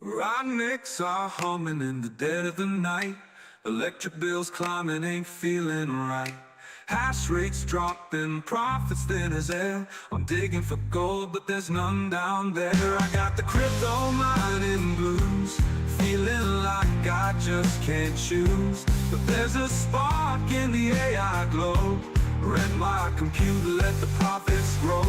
Rocknicks are humming in the dead of the night. Electric bills climbing, ain't feeling right. Hash rates dropping, profits thin as air. I'm digging for gold, but there's none down there. I got the crypto mining blues, feeling like I just can't choose. But there's a spark in the AI glow. Rent my computer, let the profits grow.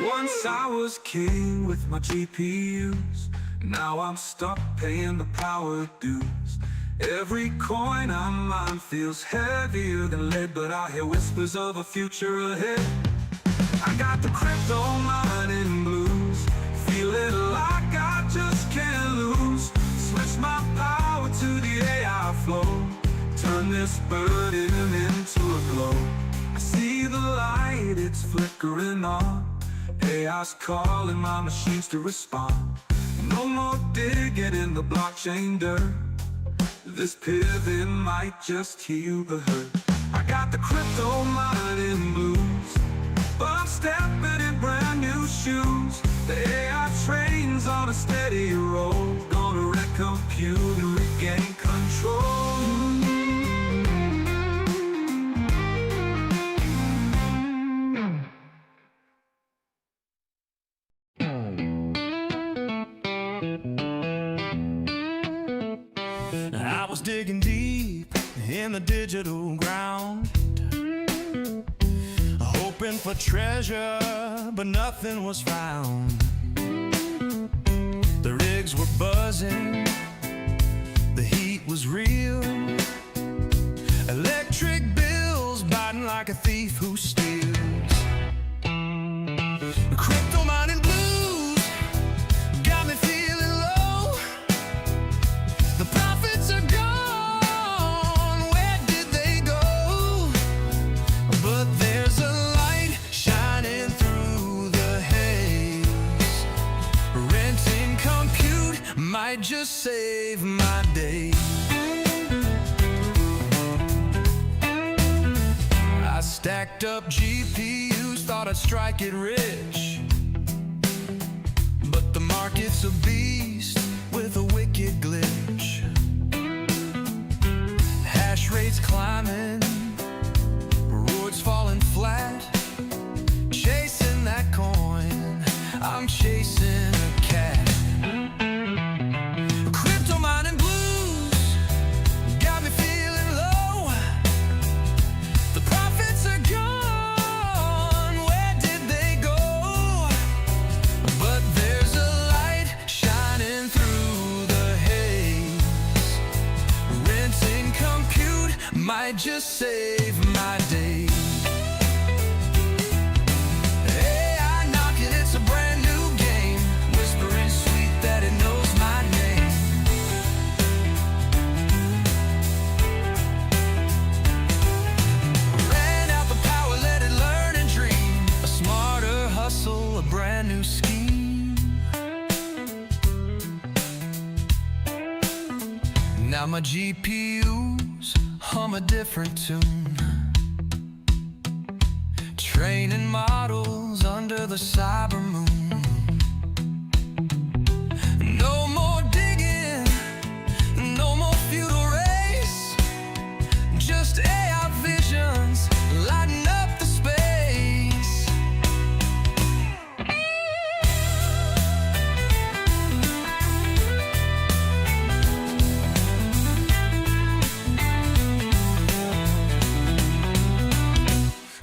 Once I was king with my GPUs, now I'm stuck paying the power dues. Every coin I mine feels heavier than lead, but I hear whispers of a future ahead. I got the crypto mining blues, feeling like I just can't lose. Switch my power to the AI flow, turn this burden into a glow. I see the light, it's flickering on. AI's calling my machines to respond. No more digging in the blockchain dirt. This pivot might just heal the hurt. I got the crypto mining blues, but I'm stepping in brand new shoes. The AI train's on a steady roll, gonna wreck compute and regain control. I was digging deep in the digital ground, hoping for treasure, but nothing was found. The rigs were buzzing, the heat was real, electric bills biting like a thief who steals. Crypto mining blues got me feeling low. The profits are gone, where did they go? But there's a light shining through the haze. Renting compute might just save my day. I stacked up GPUs, thought I'd strike it rich, but the market's a beast with a wicked glitch. Hash rates climbing, rewards falling flat. Chasing that coin, I'm chasing a cat. Crypto mining blues got me feeling low. The profits are gone, where did they go? But there's a light shining through the haze. Renting compute might just save my day. AI knocking, it's a brand new game, whispering sweet that it knows my name. Ran out the power, let it learn and dream. A smarter hustle, a brand new scheme. Now my GPUs hum a different tune, training models under the cyber moon. No more digging, no more feudal race, just AI visions lighting up the space.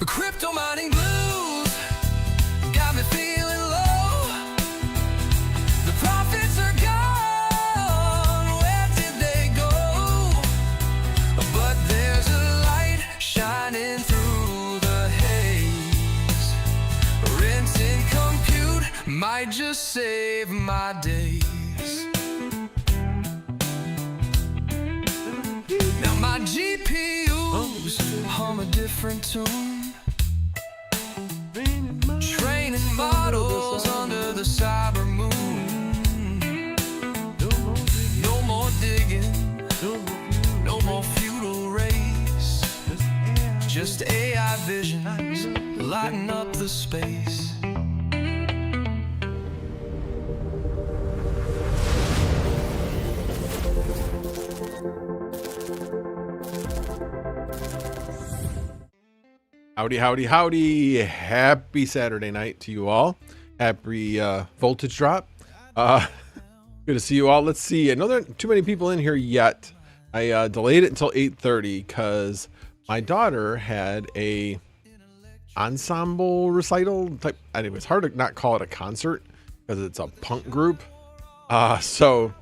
Crypto mining blues got me feeling low. The profits are gone, where did they go? But there's a light shining through the haze. Renting compute might just save my days. Now my GPUs hum a different tune, training models under the cyber moon. No more digging, just AI visions lighting up the space. Howdy, howdy, howdy. Happy Saturday night to you all. Happy voltage drop. Good to see you all. Let's see. I know there aren't too many people in here yet. I delayed it until 8:30 because my daughter had a ensemble recital type. Anyway, it's hard to not call it a concert because it's a punk group. So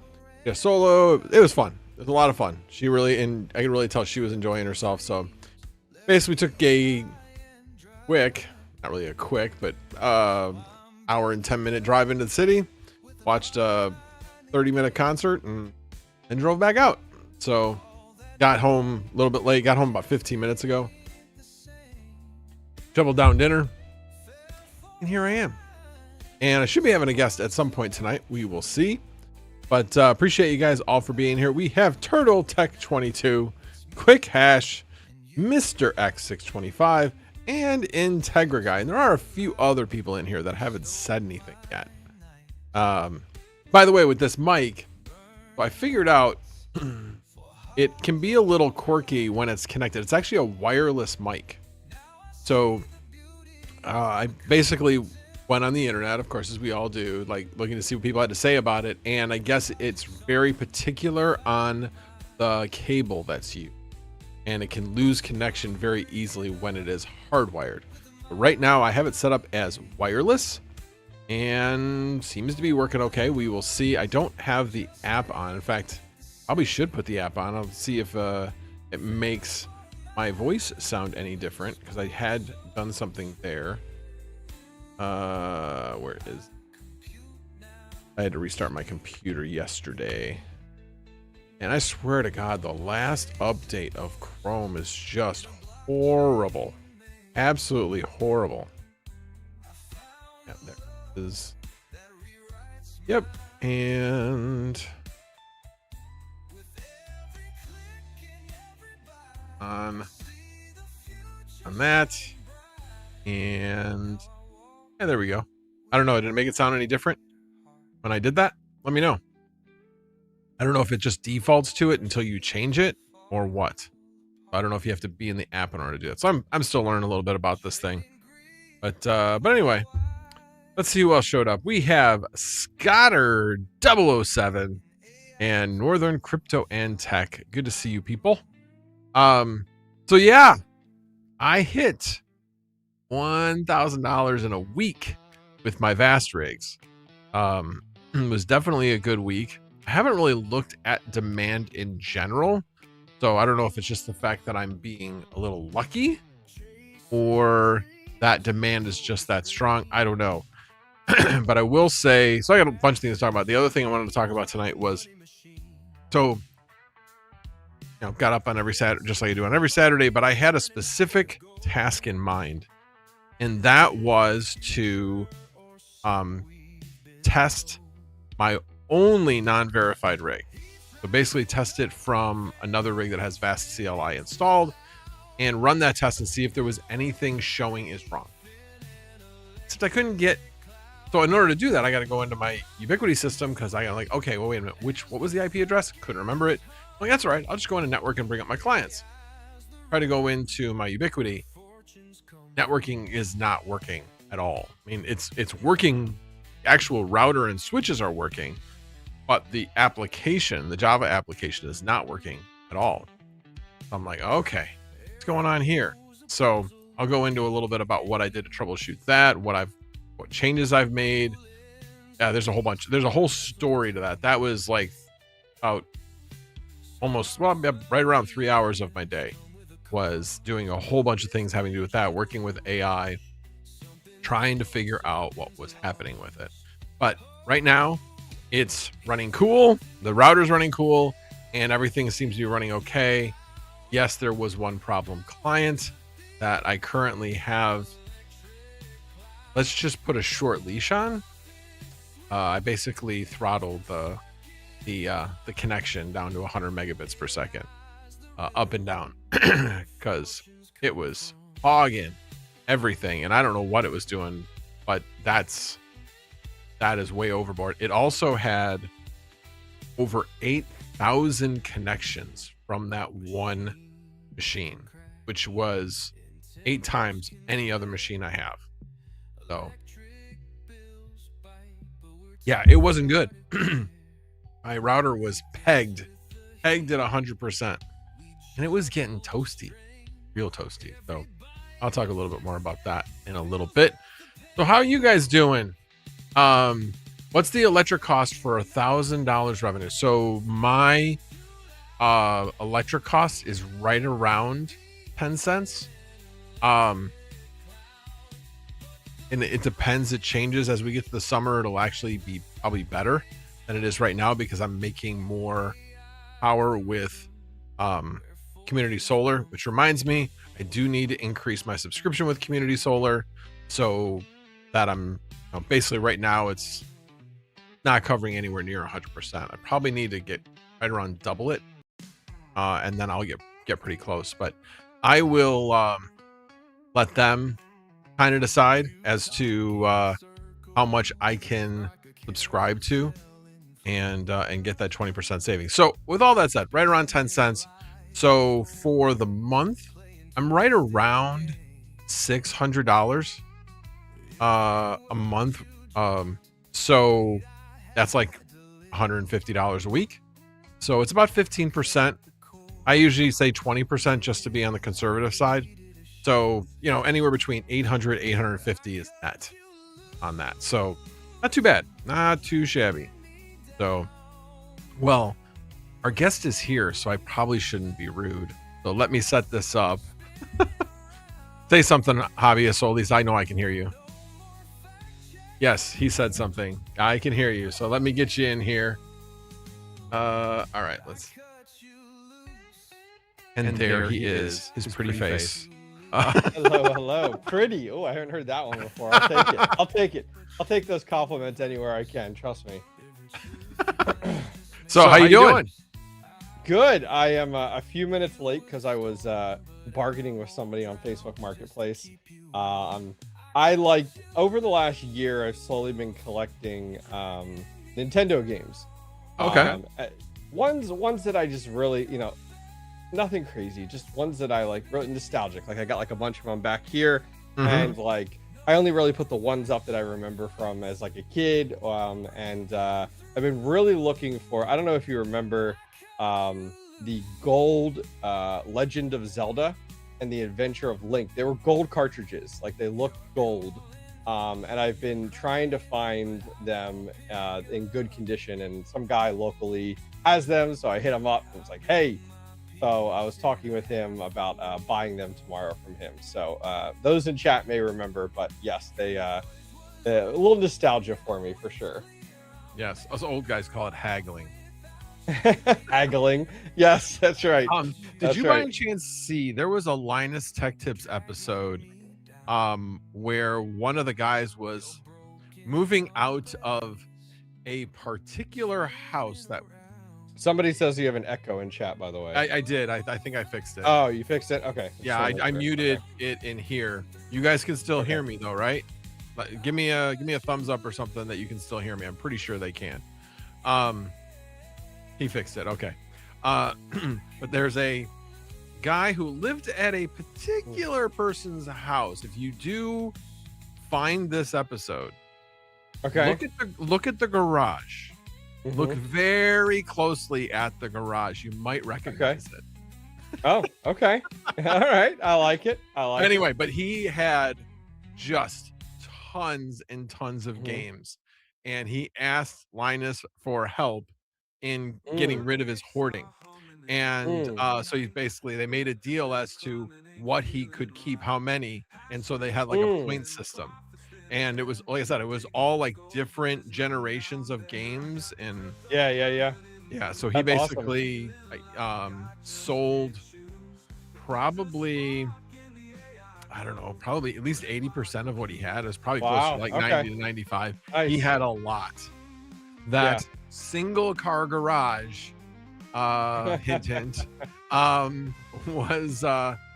yeah, solo. It was fun. It was a lot of fun. She really, and I could really tell she was enjoying herself. So basically, we took a quick, not really a quick, but hour and 10-minute drive into the city, watched a 30-minute concert, and then drove back out. So got home a little bit late, got home about 15 minutes ago, shoveled down dinner, and here I am. And I should be having a guest at some point tonight. We will see. But appreciate you guys all for being here. We have Turtle Tech 22, Quick Hash, Mr. X625, and Integra Guy. And there are a few other people in here that haven't said anything yet. By the way, with this mic, I figured out it can be a little quirky when it's connected. It's actually a wireless mic. So I basically went on the internet, of course, as we all do, like looking to see what people had to say about it. And I guess it's very particular on the cable that's used, and it can lose connection very easily when it is hardwired. But right now I have it set up as wireless and seems to be working okay. We will see. I don't have the app on. In fact, probably should put the app on. I'll see if it makes my voice sound any different, because I had done something there. Where is, I had to restart my computer yesterday, and I swear to God, the last update of Chrome is just horrible. Absolutely horrible. Yep, there it is. Yep, and on that, and yeah, there we go. I don't know. Did it make it sound any different when I did that? Let me know. I don't know if it just defaults to it until you change it or what. I don't know if you have to be in the app in order to do it. So I'm still learning a little bit about this thing. But anyway, let's see who else showed up. We have Scotter 007 and Northern Crypto and Tech. Good to see you people. So yeah, I hit $1,000 in a week with my VAST rigs. It was definitely a good week. I haven't really looked at demand in general, so I don't know if it's just the fact that I'm being a little lucky or that demand is just that strong. I don't know. But I will say, so I got a bunch of things to talk about. The other thing I wanted to talk about tonight was, so got up on every Saturday, just like I do on every Saturday, but I had a specific task in mind. And that was to test my only non-verified rig. So basically test it from another rig that has VAST CLI installed and run that test and see if there was anything showing is wrong. Except I couldn't get, so in order to do that, I got to go into my Ubiquiti system, because I got like, okay, well, wait a minute, what was the IP address? Couldn't remember it. Well, that's all right. I'll just go into network and bring up my clients. Try to go into my Ubiquiti. Networking is not working at all. I mean, it's working. The actual router and switches are working, but the application, the Java application, is not working at all. So I'm like, okay, what's going on here? So I'll go into a little bit about what I did to troubleshoot that, what changes I've made. Yeah, there's a whole story to that. That was like about right around 3 hours of my day was doing a whole bunch of things having to do with that, working with AI, trying to figure out what was happening with it. But right now it's running cool. The router's running cool and everything seems to be running okay. Yes, there was one problem client that I currently have. Let's just put a short leash on. I basically throttled the connection down to 100 megabits per second, up and down, because it was fogging everything, and I don't know what it was doing, but that is way overboard. It also had over 8,000 connections from that one machine, which was 8 times any other machine I have. So yeah, it wasn't good. My router was pegged at 100%, and it was getting toasty, real toasty. So I'll talk a little bit more about that in a little bit. So how are you guys doing? What's the electric cost for $1,000 revenue? So my electric cost is right around 10 cents. And it depends. It changes as we get to the summer. It'll actually be probably better than it is right now because I'm making more power with Community Solar, which reminds me, I do need to increase my subscription with Community Solar so that I'm basically right now it's not covering anywhere near 100%. I probably need to get right around double it, and then I'll get pretty close. But I will let them kind of decide as to how much I can subscribe to and get that 20% savings. So with all that said, right around 10 cents. So for the month, I'm right around $600 a month. So that's like $150 a week. So it's about 15%. I usually say 20% just to be on the conservative side. So, anywhere between 800, 850 is net on that. So not too bad, not too shabby. So, well, our guest is here, so I probably shouldn't be rude. So let me set this up. Say something, hobbyist, so at least I know I can hear you. Yes, he said something. I can hear you. So let me get you in here. All right, let's. And there he is, his pretty face. Hello. Pretty. Oh, I haven't heard that one before. I'll take it. I'll take those compliments anywhere I can. Trust me. So how you doing? Good. I am a few minutes late because I was bargaining with somebody on Facebook Marketplace. Over the last year, I've slowly been collecting Nintendo games. Okay. Ones that I just really, nothing crazy, just ones that I like, really nostalgic. Like I got like a bunch of them back here, and like I only really put the ones up that I remember from as like a kid. And I've been really looking for. I don't know if you remember the gold Legend of Zelda and the Adventure of Link. They were gold cartridges, like they looked gold. And I've been trying to find them in good condition, and some guy locally has them, so I hit him up and was like, hey. So I was talking with him about buying them tomorrow from him. So those in chat may remember, but yes, they a little nostalgia for me for sure. Yes, us old guys call it haggling. Haggling. Yes, that's right. Did you by any chance see there was a Linus Tech Tips episode where one of the guys was moving out of a particular house that somebody says you have an echo in chat, by the way. I did. I think I fixed it. Oh, you fixed it? Okay. Yeah, I muted it in here. You guys can still hear me though, right? Give me a thumbs up or something that you can still hear me. I'm pretty sure they can. He fixed it. Okay. But there's a guy who lived at a particular person's house. If you do find this episode, okay, look at the garage. Look very closely at the garage. You might recognize it. Oh, okay. All right. I like it. Anyway, but he had just tons and tons of games, and he asked Linus for help in getting rid of his hoarding. And so they made a deal as to what he could keep, how many, and so they had like a point system. And it was, like I said, it was all like different generations of games. And yeah. So he basically sold probably, I don't know, probably at least 80% of what he had. It was probably close to like 90 to 95. Nice. He had a lot. That single car garage, hint, was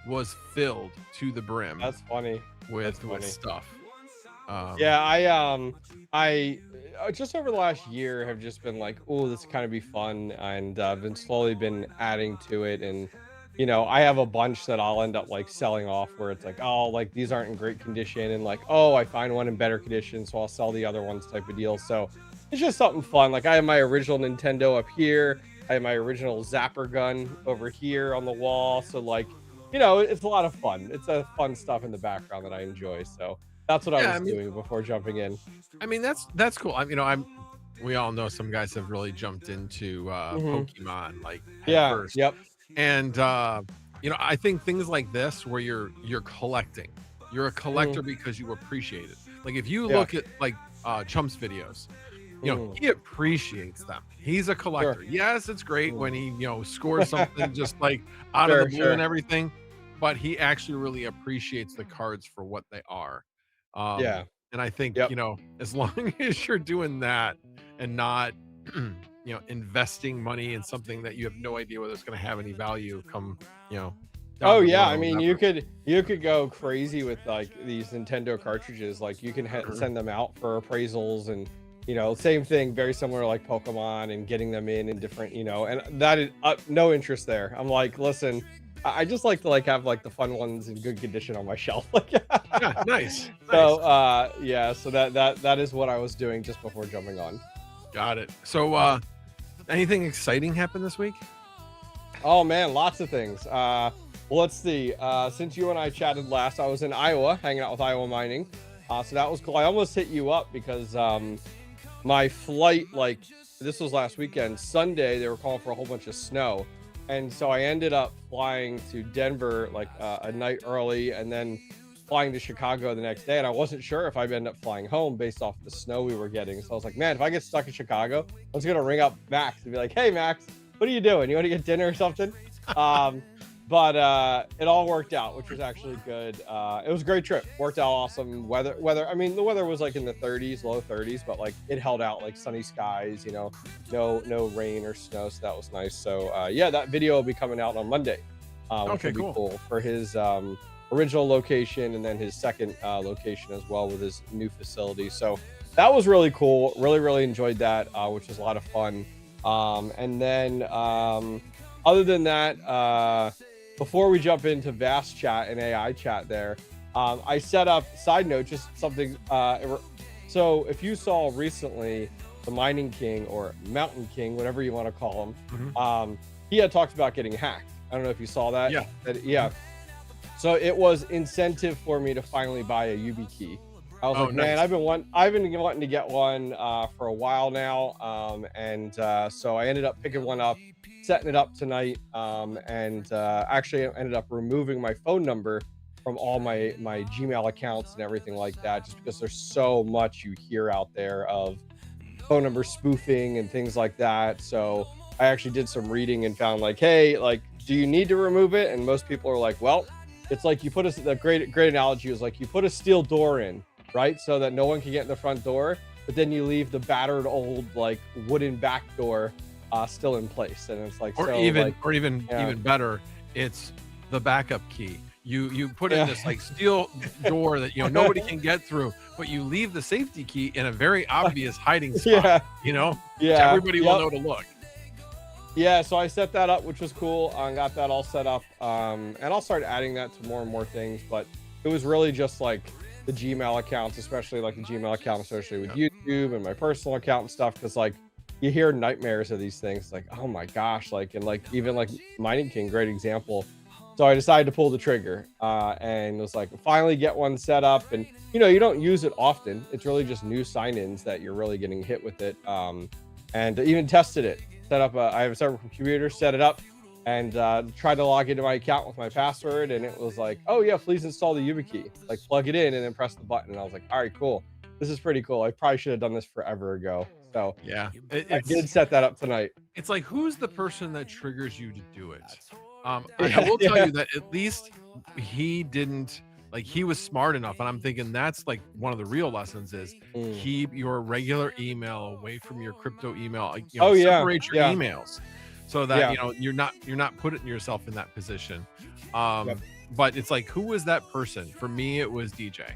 was filled to the brim That's funny. with funny. stuff. Yeah, I just over the last year have just been like, oh, this kind of be fun, and been slowly been adding to it. And I have a bunch that I'll end up like selling off, where it's like, oh, like these aren't in great condition, and like, oh, I find one in better condition, so I'll sell the other ones type of deal. So it's just something fun. Like I have my original Nintendo up here, I have my original Zapper gun over here on the wall. So like, it's a lot of fun. It's a fun stuff in the background that I enjoy. So that's what I was doing before jumping in. I mean, that's cool. We all know some guys have really jumped into Pokemon like head first. Yep. And I think things like this where you're collecting. You're a collector because you appreciate it. Like if you look at like Chump's videos, he appreciates them. He's a collector. Yes, it's great when he scores something just like out of the blue and everything, but he actually really appreciates the cards for what they are. And I think as long as you're doing that and not investing money in something that you have no idea whether it's going to have any value come Oh yeah, I mean you could go crazy with like these Nintendo cartridges. Like you can send them out for appraisals, and same thing, very similar like Pokemon, and getting them in different, and that is no interest there. I'm like, listen, I just like to like have like the fun ones in good condition on my shelf. Yeah, nice. So so that is what I was doing just before jumping on. Got it. So anything exciting happened this week? Oh man, lots of things. Well, let's see. Since you and I chatted last, I was in Iowa hanging out with Iowa Mining. So that was cool. I almost hit you up because my flight, like this was last weekend, Sunday, they were calling for a whole bunch of snow. And so I ended up flying to Denver like a night early, and then flying to Chicago the next day. And I wasn't sure if I'd end up flying home based off the snow we were getting. So I was like, man, if I get stuck in Chicago, I was going to ring up Max and be like, hey, Max, what are you doing? You want to get dinner or something? But it all worked out, which was actually good. It was a great trip. Worked out awesome. Weather. I mean, the weather was like in the 30s, low 30s, but like it held out, like sunny skies, no rain or snow. So that was nice. So that video will be coming out on Monday. Which will be cool for his original location, and then his second location as well with his new facility. So that was really cool. Really enjoyed that, which was a lot of fun. And then other than that, before we jump into VAST chat and AI chat there, I set up, side note, just something. So if you saw recently the Mining King or Mountain King, whatever you want to call him, he had talked about getting hacked. I don't know if you saw that. Yeah. So it was incentive for me to finally buy a YubiKey. I was like, man, I've been wanting to get one for a while now, and so I ended up picking one up, setting it up tonight, and actually ended up removing my phone number from all my Gmail accounts and everything like that, just because there's so much you hear out there of phone number spoofing and things like that. So I actually did some reading and found like, hey, like, do you need to remove it? And most people are like, well, it's like you put the great analogy was like you put a steel door in, right? So that no one can get in the front door, but then you leave the battered old like wooden back door still in place. And it's like, even better, it's the backup key. You put in this like steel door that nobody can get through, but you leave the safety key in a very obvious hiding spot. Everybody will know to look. Yeah, so I set that up, which was cool. I got that all set up, and I'll start adding that to more and more things. But it was really just like the Gmail accounts, especially like the Gmail account associated with YouTube and my personal account and stuff, because like you hear nightmares of these things, like, oh my gosh, like, and like even like Mining King, great example. So I decided to pull the trigger, and was like, finally get one set up. And you don't use it often. It's really just new sign-ins that you're really getting hit with it. And even tested it. Set up I have a separate computer, set it up, and tried to log into my account with my password, and it was like, oh yeah, please install the YubiKey. Like plug it in and then press the button. And I was like, all right, cool. This is pretty cool. I probably should have done this forever ago. So yeah, I did set that up tonight. It's like, who's the person that triggers you to do it? I will tell you that at least he didn't, like, he was smart enough, and I'm thinking that's like one of the real lessons is keep your regular email away from your crypto email. Separate your emails so that you're not putting yourself in that position. but it's like, who was that person? For me, it was DJ.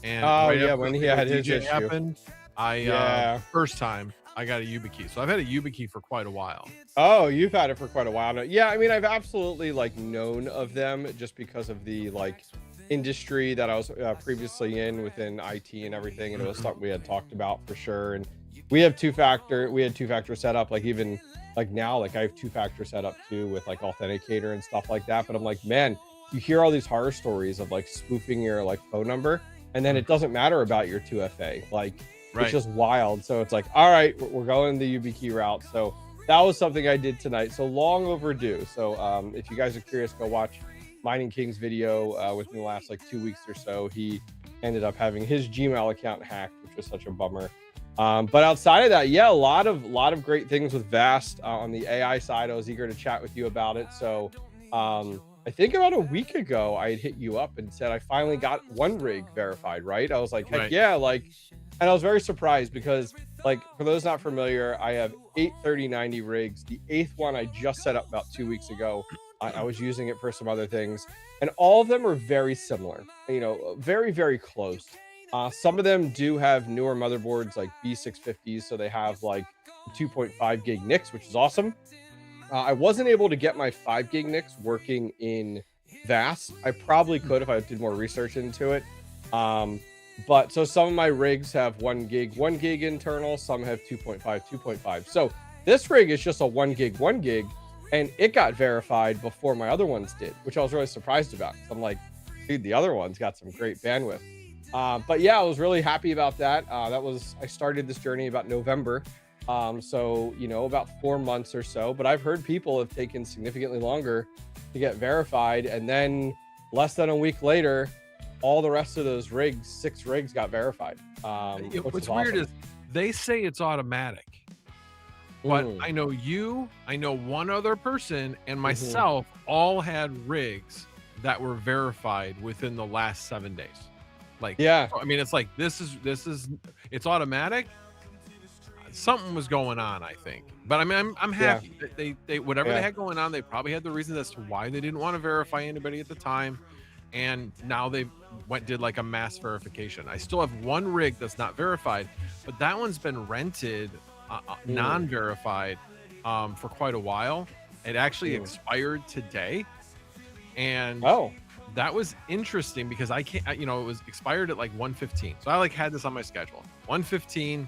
And Oh right yeah, after when the he thing had with his DJ issue. happened, I Yeah. first time I got a YubiKey. So I've had a YubiKey for quite a while. Oh, you've had it for quite a while now. Yeah, I mean, I've absolutely like known of them just because of the like industry that I was previously in within IT and everything, and it was something we had talked about for sure. And we have two-factor set up, like even like now, like I have two-factor set up too with like Authenticator and stuff like that. But I'm like, man, you hear all these horror stories of like spoofing your like phone number, and then it doesn't matter about your 2FA. Like Right. it's just wild. So it's like, all right, we're going the YubiKey route. So that was something I did tonight. So long overdue. So if you guys are curious, go watch Mining King's video within the last like 2 weeks or so. He ended up having his Gmail account hacked, which was such a bummer. But outside of that, yeah, a lot of great things with VAST on the AI side. I was eager to chat with you about it. So I think about a week ago, I had hit you up and said I finally got one rig verified, right? I was like, heck Right. yeah, like, and I was very surprised because, like, for those not familiar, I have 8 3090 rigs. The 8th one I just set up about 2 weeks ago. I was using it for some other things, and all of them are very similar, you know, very, very close. Some of them do have newer motherboards like B650s, so they have like 2.5 gig NICs, which is awesome. I wasn't able to get my 5 gig NICs working in VAST. I probably could if I did more research into it. But so some of my rigs have 1 gig internal, some have 2.5. So this rig is just a 1 gig, and it got verified before my other ones did, which I was really surprised about. I'm like, dude, the other one's got some great bandwidth. But yeah, I was really happy about that. I started this journey about November. So, you know, about 4 months or so, but I've heard people have taken significantly longer to get verified. And then less than a week later, all the rest of those rigs, 6 rigs got verified. What's weird is they say it's automatic, but I know one other person and myself all had rigs that were verified within the last 7 days. Like, yeah, I mean, it's like, it's automatic. Something was going on, I think, but I mean, I'm happy that they whatever they had going on, they probably had the reasons as to why they didn't want to verify anybody at the time, and now they did like a mass verification. I still have one rig that's not verified, but that one's been rented non-verified for quite a while. It actually expired today, and that was interesting because I can't, you know, it was expired at like 1:15, so I like had this on my schedule. 1:15.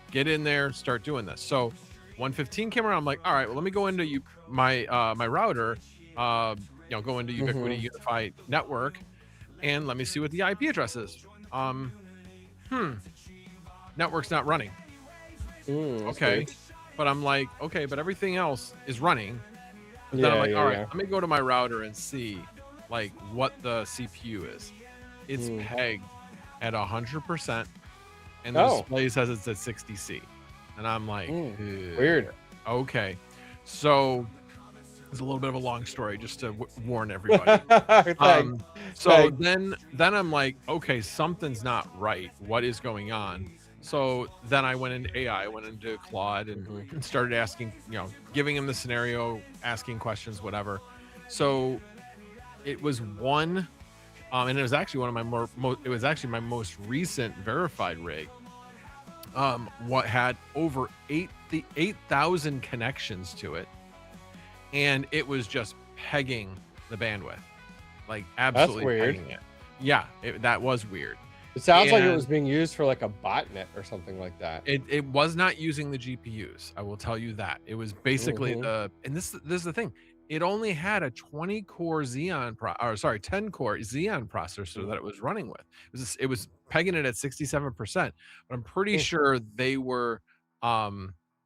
Get in there, start doing this. So 1:15 came around. I'm like, all right, well, let me go into my router, go into Ubiquiti Unified Network, and let me see what the IP address is. Network's not running. Okay. Good. But I'm like, okay, but everything else is running. But then I'm like, all right, let me go to my router and see like what the CPU is. It's pegged at 100%. And the display says it's at 60C. And I'm like, weird. Okay. So it's a little bit of a long story just to warn everybody. Then I'm like, okay, something's not right. What is going on? So then I went into AI, I went into Claude and started asking, giving him the scenario, asking questions, whatever. So it was one, and it was actually one of my most recent verified rig. What had over 8,000 connections to it, and it was just pegging the bandwidth, like absolutely pegging it. Yeah, that was weird. It sounds like it was being used for like a botnet or something like that. It was not using the GPUs. I will tell you that. It was basically and this is the thing. It only had a 10-core Xeon processor that it was running with. It was pegging it at 67%, but I'm pretty sure they were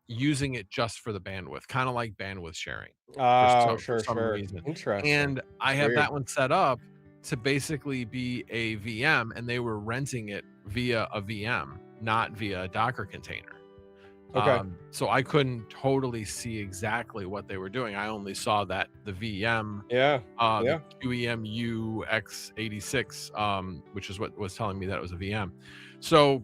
using it just for the bandwidth, kind of like bandwidth sharing. For some reason. Interesting. And I have that one set up to basically be a VM, and they were renting it via a VM, not via a Docker container. Okay. So I couldn't totally see exactly what they were doing. I only saw that the VM, the QEMU X86, which is what was telling me that it was a VM. So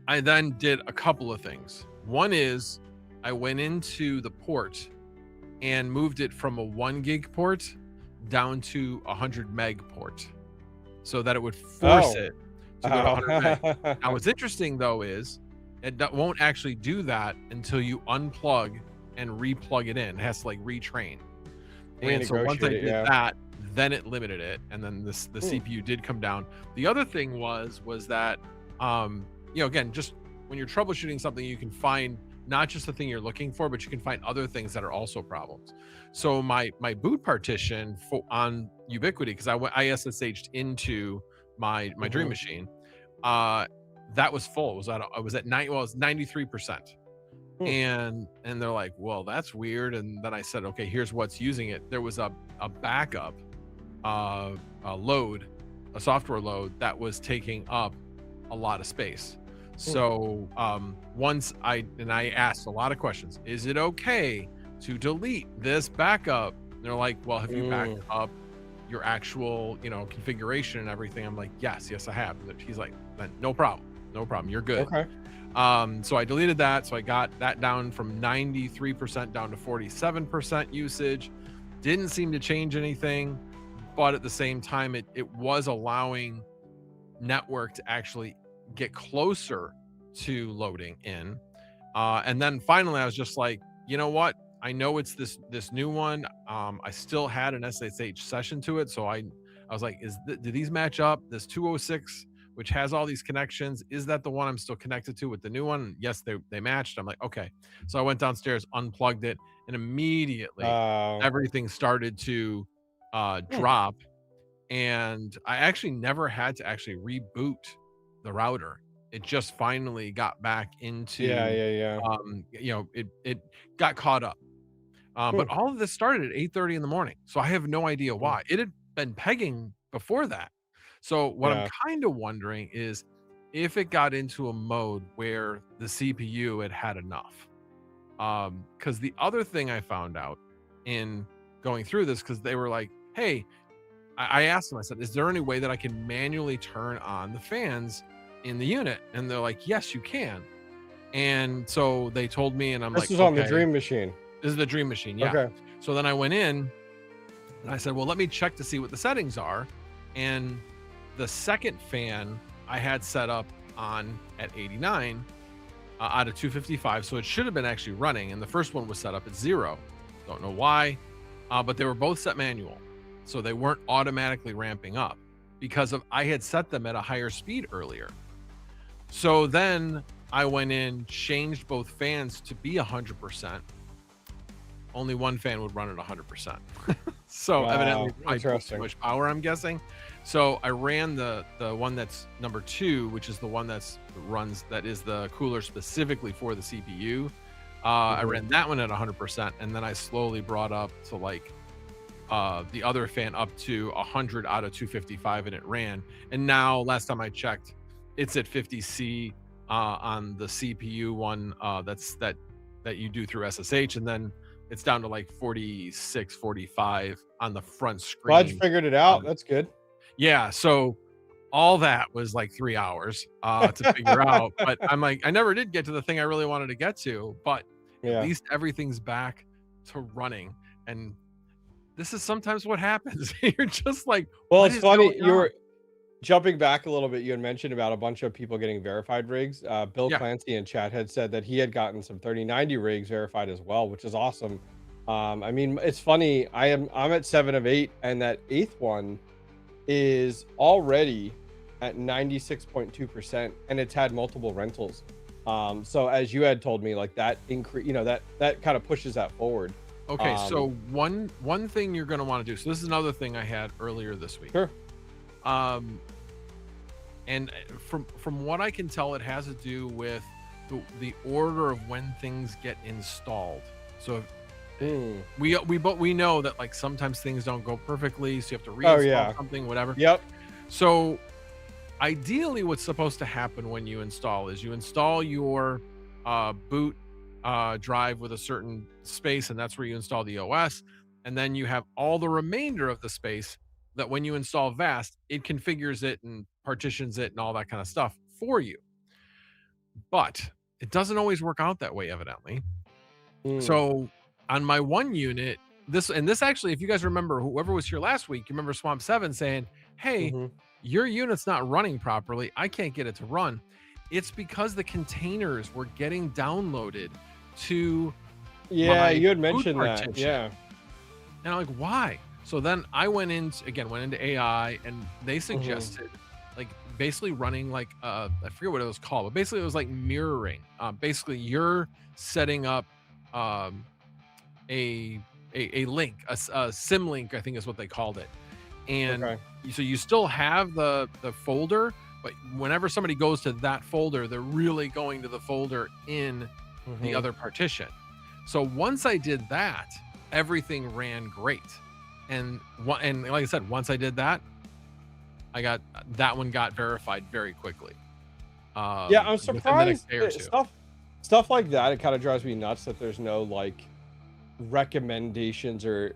I then did a couple of things. One is I went into the port and moved it from a 1 gig port down to 100 meg port so that it would force it to go to 100 meg. Now, what's interesting though is it won't actually do that until you unplug and replug it in. It has to like retrain. And so once I did that, then it limited it, and then the CPU did come down. The other thing was that again, just when you're troubleshooting something, you can find not just the thing you're looking for, but you can find other things that are also problems. So my boot partition on Ubiquiti, because I SSH'd into my Dream Machine, that was full. I was at 93%. And they're like, well, that's weird. And then I said, okay, here's what's using it. There was a backup a software load that was taking up a lot of space. So once I asked a lot of questions, is it okay to delete this backup? And they're like, well, have you backed up your actual configuration and everything? I'm like, yes I have. And he's like, no problem, you're good. Okay. So I deleted that. So I got that down from 93% down to 47% usage. Didn't seem to change anything, but at the same time, it was allowing network to actually get closer to loading in. And then finally, I was just like, you know what? I know it's this new one. I still had an SSH session to it. So I was like, do these match up? This 206, which has all these connections, is that the one I'm still connected to with the new one? Yes, they matched. I'm like, okay. So I went downstairs, unplugged it, and immediately everything started to drop. And I actually never had to actually reboot the router. It just finally got back into it got caught up. But all of this started at 8:30 in the morning. So I have no idea why. It had been pegging before that. So what I'm kind of wondering is if it got into a mode where the CPU had enough. Because the other thing I found out in going through this, because they were like, hey, I asked them, I said, is there any way that I can manually turn on the fans in the unit? And they're like, yes, you can. And so they told me, and I'm like, this is on the Dream Machine. This is the Dream Machine, yeah. Okay. So then I went in and I said, well, let me check to see what the settings are. And the second fan I had set up on at 89 out of 255. So it should have been actually running. And the first one was set up at 0. Don't know why, but they were both set manual. So they weren't automatically ramping up because I had set them at a higher speed earlier. So then I went in, changed both fans to be 100%. Only one fan would run at 100%. So evidently I put too much power, I'm guessing. So I ran the one that's number 2, which is the one that is the cooler specifically for the CPU. I ran that one at 100%, and then I slowly brought up to like the other fan up to 100 out of 255, and it ran. And now last time I checked, it's at 50C on the CPU one that you do through SSH, and then it's down to like 46, 45 on the front screen. Glad you figured it out. That's good. Yeah. So all that was like 3 hours to figure out. But I'm like, I never did get to the thing I really wanted to get to, but at least everything's back to running. And this is sometimes what happens. You're just like, well, it's funny. You were jumping back a little bit. You had mentioned about a bunch of people getting verified rigs. Bill Clancy in chat had said that he had gotten some 3090 rigs verified as well, which is awesome. I mean, it's funny. I'm at 7 of 8, and that 8th one is already at 96.2%, and it's had multiple rentals. So as you had told me, like that increase, that kind of pushes that forward. Okay, so one thing you're going to want to do. So this is another thing I had earlier this week. Sure. And from what I can tell, it has to do with the order of when things get installed. So we know that like sometimes things don't go perfectly, so you have to reinstall something, whatever. Yep. So ideally, what's supposed to happen when you install is you install your boot drive with a certain space, and that's where you install the OS, and then you have all the remainder of the space that when you install VAST, it configures it and partitions it and all that kind of stuff for you. But it doesn't always work out that way, evidently. So on my one unit, this actually, if you guys remember, whoever was here last week, you remember Swamp 7 saying, "Hey, Hmm. your unit's not running properly. I can't get it to run." It's because the containers were getting downloaded to Yeah, my you had boot mentioned that. partition. Yeah. And I'm like, why? So then I went into AI, and they suggested like basically running like I forget what it was called, but basically it was like mirroring. Basically you're setting up a link, a sim link, I think is what they called it. And Okay. so you still have the folder, but whenever somebody goes to that folder, they're really going to the folder in the Mhm. other partition. So once I did that, everything ran great. And like I said, once I did that, that one got verified very quickly. Yeah, I'm within the surprised next day or two. stuff like that. It kind of drives me nuts that there's no like recommendations or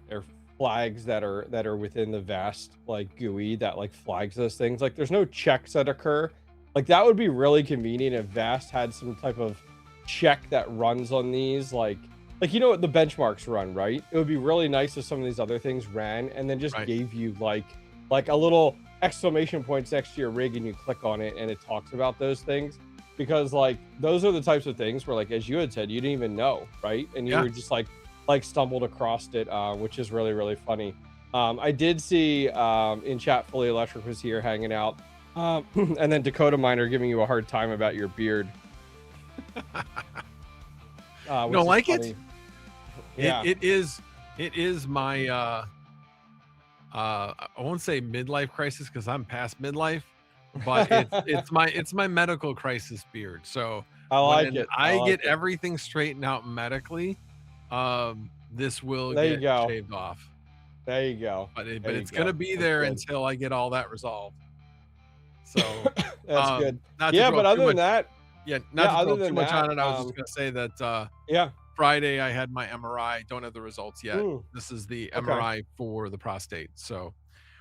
flags that are within the VAST like GUI that like flags those things. Like there's no checks that occur. Like that would be really convenient if VAST had some type of check that runs on these. Like you know what the benchmarks run, right? It would be really nice if some of these other things ran and then just Right. gave you like a little exclamation points next to your rig, and you click on it and it talks about those things. Because like those are the types of things where, like as you had said, you didn't even know, right? And you Yeah. were just like stumbled across it, which is really, really funny. I did see in chat Fully Electric was here hanging out. And then Dakota Miner giving you a hard time about your beard. You don't like it? Yeah. It is my I won't say midlife crisis because I'm past midlife, but it's my medical crisis beard. So I like when it. I like get it. everything straightened out medically, this will There you get go. shaved off. There you go. But There you it's gonna go. be That's there good. until I get all that resolved. So That's good. not to Yeah, dwell but too other than much, that, yeah, yeah, not to other dwell too than much on that, it. I was just gonna say that yeah. Friday I had my MRI. Don't have the results yet. Mm, This is the okay. MRI for the prostate. So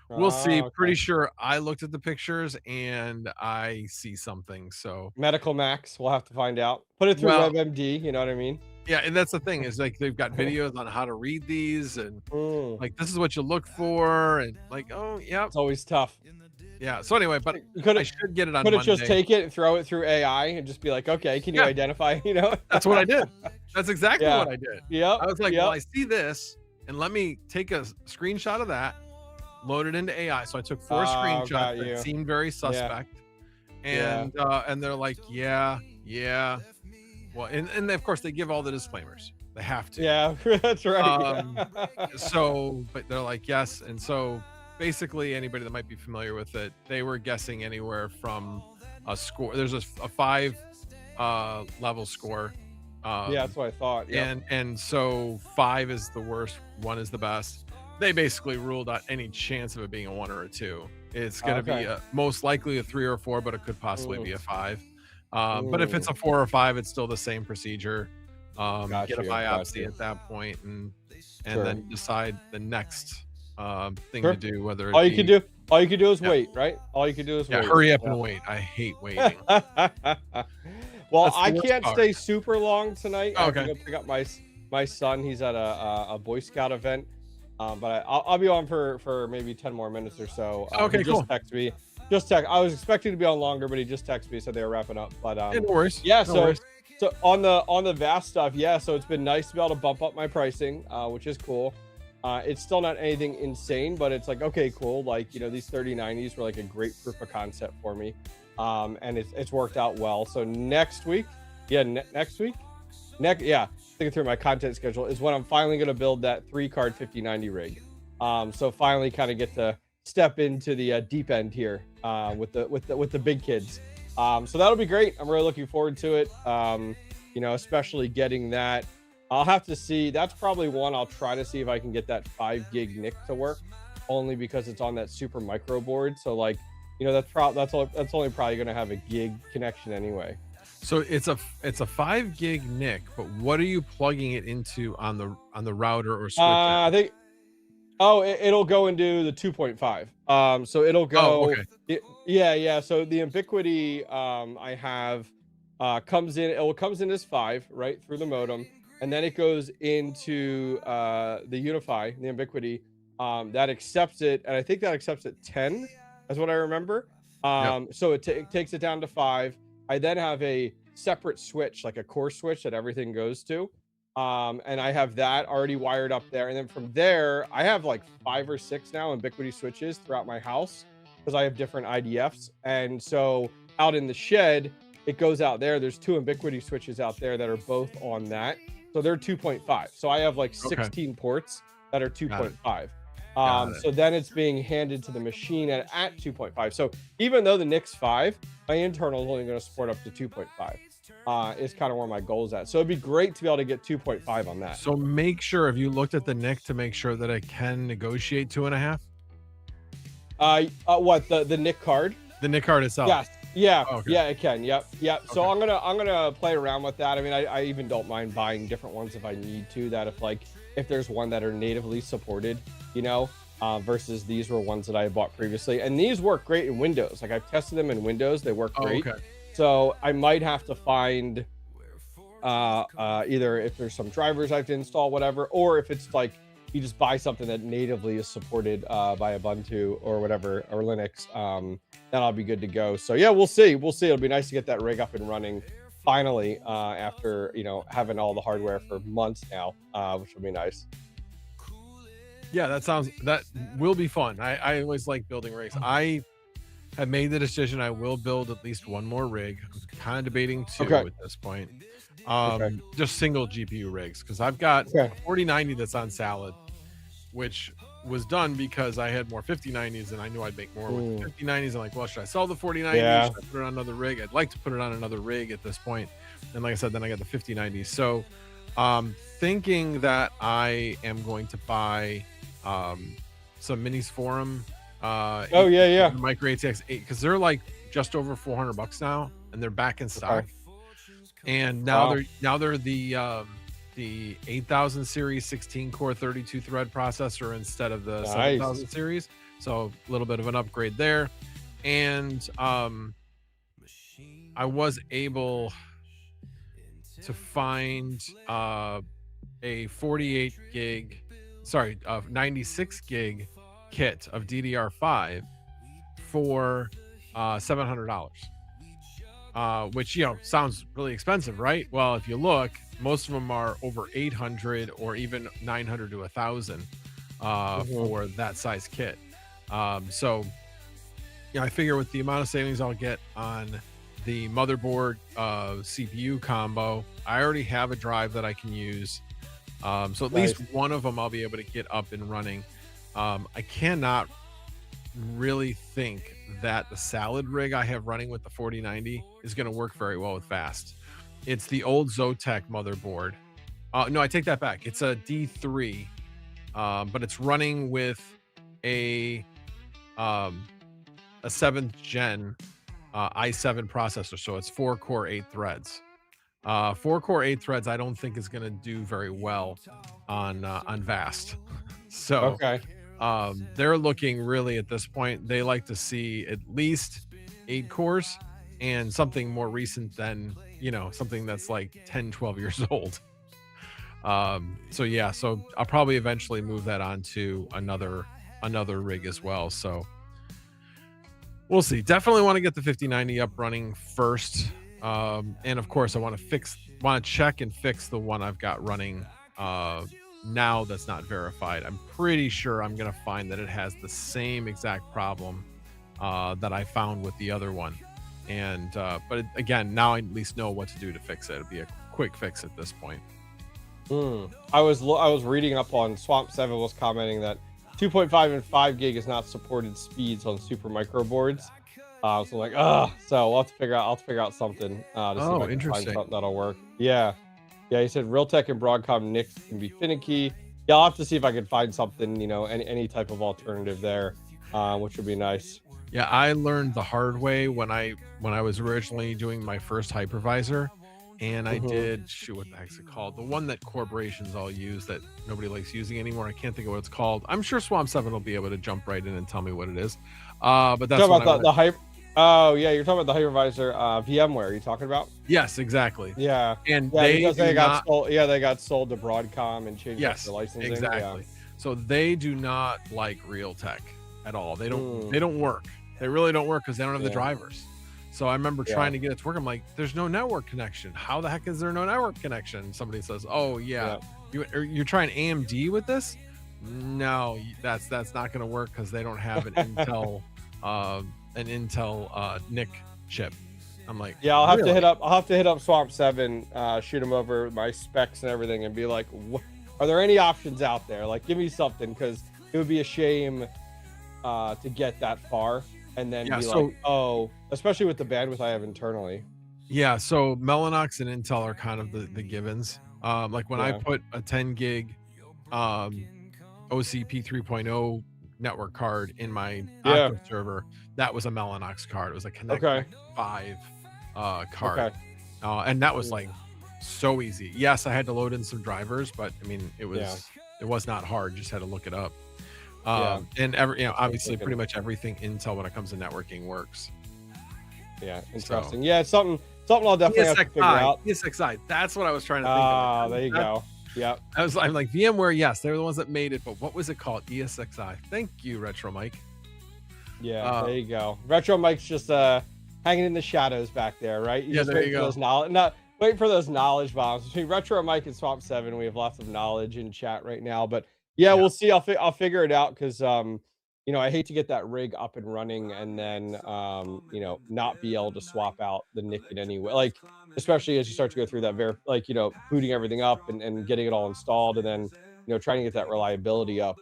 we'll see. Okay. Pretty sure I looked at the pictures and I see something. So Medical Max, we'll have to find out. Put it through well, WebMD, you know what I mean? yeah, and that's the thing is like they've got videos on how to read these and Mm, like this is what you look for and like, oh yeah, it's always tough. yeah. So anyway, but You could I have should get it on just Monday. take it and throw it through AI and just be like, okay, can you Yeah. identify, you know? That's what I did. That's exactly Yeah. what I did. Yep. I was like, yep. well, I see this, and let me take a screenshot of that, load it into AI. So I took 4 Oh, got screenshots you. that seemed very suspect, and they're like, yeah. Well, and of course they give all the disclaimers. They have to. Yeah, that's right. So, but they're like, yes, and so basically anybody that might be familiar with it, they were guessing anywhere from a score. There's a 5 level score. Yeah, that's what I thought. Yeah. And so 5 is the worst, 1 is the best. They basically ruled out any chance of it being a 1 or a 2. It's going to Okay. be most likely a 3 or a 4, but it could possibly be a 5. But if it's Mm. a 4 or 5, it's still the same procedure. Got Get a you, biopsy got you. at that point and Sure. then decide the next thing Sure. to do, whether it All you be, can do, Yeah. wait, right? All you can do is yeah, wait. hurry up Yeah. and wait. I hate waiting. Well, That's the I worst can't part. stay super long tonight. I have to Okay. go pick up my son. He's at a Boy Scout event. But I'll be on for maybe 10 more minutes or so. Okay, He cool. just text me. I was expecting to be on longer, but he just texted me, said they were wrapping up. But Yeah, no worries. yeah, No so worries. so on the VAST stuff, yeah. So it's been nice to be able to bump up my pricing, which is cool. It's still not anything insane, but it's like, okay, cool. Like, you know, these 3090s were like a great proof of concept for me. And it's worked out well. So next week, thinking through my content schedule is when I'm finally going to build that 3-card 5090 rig. So finally kind of get to step into the deep end here with the big kids. So that'll be great. I'm really looking forward to it. You know, especially getting that. I'll have to see. That's probably one I'll try to see if I can get that 5 gig NIC to work, only because it's on that super micro board. So like, you know, that's only probably going to have a gig connection anyway. So it's a 5 gig NIC, but what are you plugging it into on the router or switch? I think. Oh, it'll go into the 2.5. So it'll go. Oh, okay. Yeah. So the Ubiquiti I have comes in. It comes in as 5, right, through the modem. and then it goes into the Unify, the Ubiquity, that accepts it, and I think that accepts at 10, is what I remember. Yep. So it takes it down to 5. I then have a separate switch, like a core switch that everything goes to. And I have that already wired up there. And then from there, I have like 5 or 6 now Ubiquity switches throughout my house because I have different IDFs. And so out in the shed, it goes out there. There's 2 Ubiquity switches out there that are both on that. So they're 2.5. So I have like 16 ports that are 2.5. So then it's being handed to the machine at 2.5. So even though the NIC's 5, my internal is only going to support up to 2.5. Is kind of where my goal is at. So it'd be great to be able to get 2.5 on that. So make sure, have you looked at the NIC to make sure that it can negotiate 2.5? What, the NIC card? The NIC card itself. Yes. Yeah. Oh, okay. Yeah, it can. Yep. So Okay. I'm gonna play around with that. I mean, I even don't mind buying different ones if I need to. That if there's one that are natively supported, versus these were ones that I bought previously, and these work great in Windows. Like I've tested them in Windows, they work great. Okay. So I might have to find either if there's some drivers I have to install, whatever, or if it's like you just buy something that natively is supported by Ubuntu or whatever, or Linux, then I'll be good to go. So yeah, we'll see. It'll be nice to get that rig up and running finally, after having all the hardware for months now, which will be nice. Yeah, that will be fun. I always like building rigs. I have made the decision I will build at least one more rig. I'm kind of debating 2 at this point. Just single GPU rigs, because I've got a 4090 that's on salad, which was done because I had more 5090s and I knew I'd make more with the 5090s. I'm like, well, should I sell the 4090? Yeah. Should I put it on another rig? I'd like to put it on another rig at this point. And like I said, then I got the 5090s. So thinking that I am going to buy some Minis Forum Micro ATX 8, because they're like just over $400 now, and they're back in stock. And now they're the 8000 series 16 core 32 thread processor instead of the 7000 series, so a little bit of an upgrade there. And I was able to find a 96 gig kit of DDR5 for $700, which sounds really expensive, right? Well, if you look, most of them are over 800 or even 900 to 1,000 for that size kit. So I figure with the amount of savings I'll get on the motherboard CPU combo, I already have a drive that I can use. So at least one of them I'll be able to get up and running. I cannot really think that the salad rig I have running with the 4090 is going to work very well with VAST. It's the old Zotac motherboard. No, I take that back. It's a D3, but it's running with a 7th gen i7 processor. So it's 4-core 8 threads. 4-core 8 threads I don't think is going to do very well on VAST. So they're looking really at this point, they like to see at least 8 cores and something more recent than something that's like 10-12 years old. So I'll probably eventually move that on to another rig as well. So we'll see. Definitely want to get the 5090 up running first. And of course I want to check and fix the one I've got running now that's not verified. I'm pretty sure I'm going to find that it has the same exact problem that I found with the other one. And but again, now I at least know what to do to fix it. It'll be a quick fix at this point. I was reading up on Swamp 7 was commenting that 2.5 and 5 gig is not supported speeds on super micro boards. So I'm like, so I'll have to figure out something to see if I can find something that'll work. Yeah, he said Realtek and Broadcom NICs can be finicky. Yeah, I'll have to see if I can find something, any type of alternative there, which would be nice. Yeah, I learned the hard way when I was originally doing my first hypervisor, and I did what the heck's it called? The one that corporations all use that nobody likes using anymore. I can't think of what it's called. I'm sure Swamp 7 will be able to jump right in and tell me what it is. But that's about Oh yeah, you're talking about the hypervisor VMware. You talking about? Yes, exactly. Yeah, And yeah, they because do they got not. sold. Yeah, they got sold to Broadcom and changed up Yes, their licensing. exactly. So they do not like Realtek at all. They don't. Mm. They don't work. They really don't work because they don't have the Yeah. drivers. So I remember Yeah. trying to get it to work. I'm like, "There's no network connection. How the heck is there no network connection?" And somebody says, "Oh yeah, you're trying AMD with this? No, that's not going to work because they don't have an Intel NIC chip." I'm like, Yeah, I'll have to "Really?" hit up. I'll have to hit up Swamp 7, shoot him over my specs and everything, and be like, "Are there any options out there? Like, give me something, because it would be a shame to get that far and then Yeah, be so- like, oh, especially with the bandwidth I have internally." Yeah, so Mellanox and Intel are kind of the givens. Like when I Yeah. put a 10 gig OCP 3.0 network card in my Yeah. Octo server, that was a Mellanox card. It was a Connect Okay. 5 card. Okay. And that was like so easy. Yes, I had to load in some drivers, but I mean, it was not hard. Just had to look it up. And obviously pretty much everything Intel when it comes to networking works. Yeah, interesting. Yeah, it's something I'll definitely have to figure out. ESXi. That's what I was trying to think Ah, of. there you go. Yep. I'm like VMware. Yes, they were the ones that made it, but what was it called? ESXi. Thank you, Retro Mike. Yeah, there you go. Retro Mike's just hanging in the shadows back there, right? Yeah, there you go. Wait for those knowledge bombs between Retro Mike and Swamp 7. We have lots of knowledge in chat right now, but yeah, we'll see. I'll figure it out, because I hate to get that rig up and running and then not be able to swap out the NIC in any way. Like, especially as you start to go through that booting everything up and getting it all installed, and then trying to get that reliability up.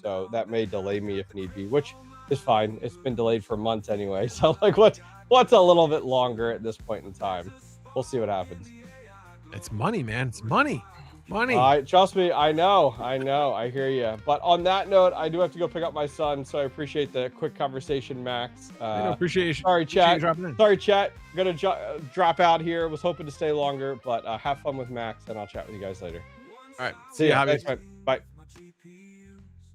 So that may delay me if need be, which is fine. It's been delayed for months anyway. So like what's a little bit longer at this point in time? We'll see what happens. It's money, man. It's money. Trust me, I know, I hear you. But on that note, I do have to go pick up my son, so I appreciate the quick conversation, Max. Appreciate you. Sorry, chat. Dropping in. Sorry, chat. I'm gonna drop out here. Was hoping to stay longer, but have fun with Max, and I'll chat with you guys later. All right. See ya. Javi. Thanks, man. Bye.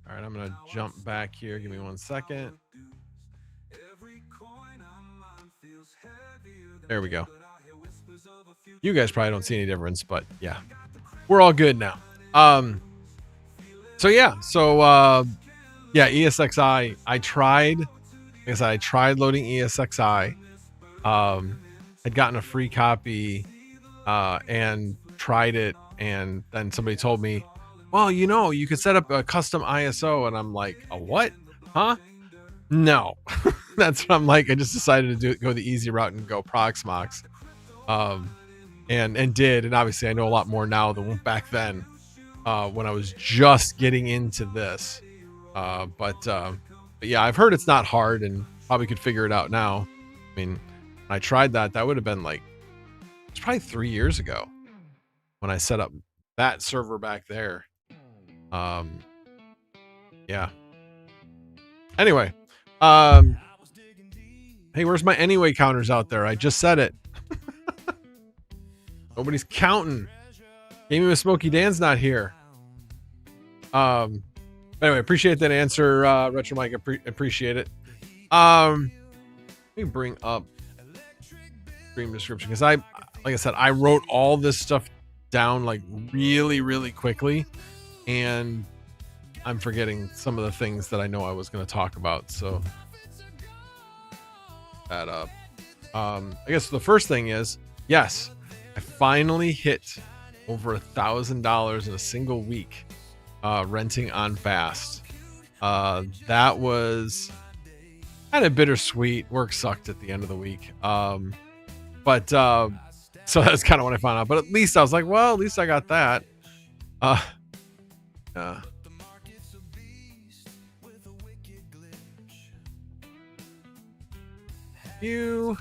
All right, I'm gonna jump back here. Give me 1 second. There we go. You guys probably don't see any difference, but yeah, we're all good now. ESXi. I tried loading ESXi. I'd gotten a free copy and tried it, and then somebody told me, well, you could set up a custom ISO, and I'm like, a what? Huh? No. That's what I'm like. I just decided to go the easy route and go Proxmox. And did, and obviously I know a lot more now than back then when I was just getting into this. But yeah, I've heard it's not hard and probably could figure it out now. I mean, when I tried that would have been like, it's probably 3 years ago when I set up that server back there. Yeah. Anyway, hey, where's my anyway counters out there? I just said it. Nobody's counting. Gaming with Smokey Dan's not here. Anyway, appreciate that answer, Retro Mike. Appreciate it. Let me bring up stream description, because like I said, I wrote all this stuff down like really, really quickly, and I'm forgetting some of the things that I know I was going to talk about. So that up. I guess the first thing is, yes, I finally hit over $1,000 in a single week renting on VAST. That was kind of bittersweet. Work sucked at the end of the week. But so that's kind of what I found out. But at least I was like, well, at least I got that. You.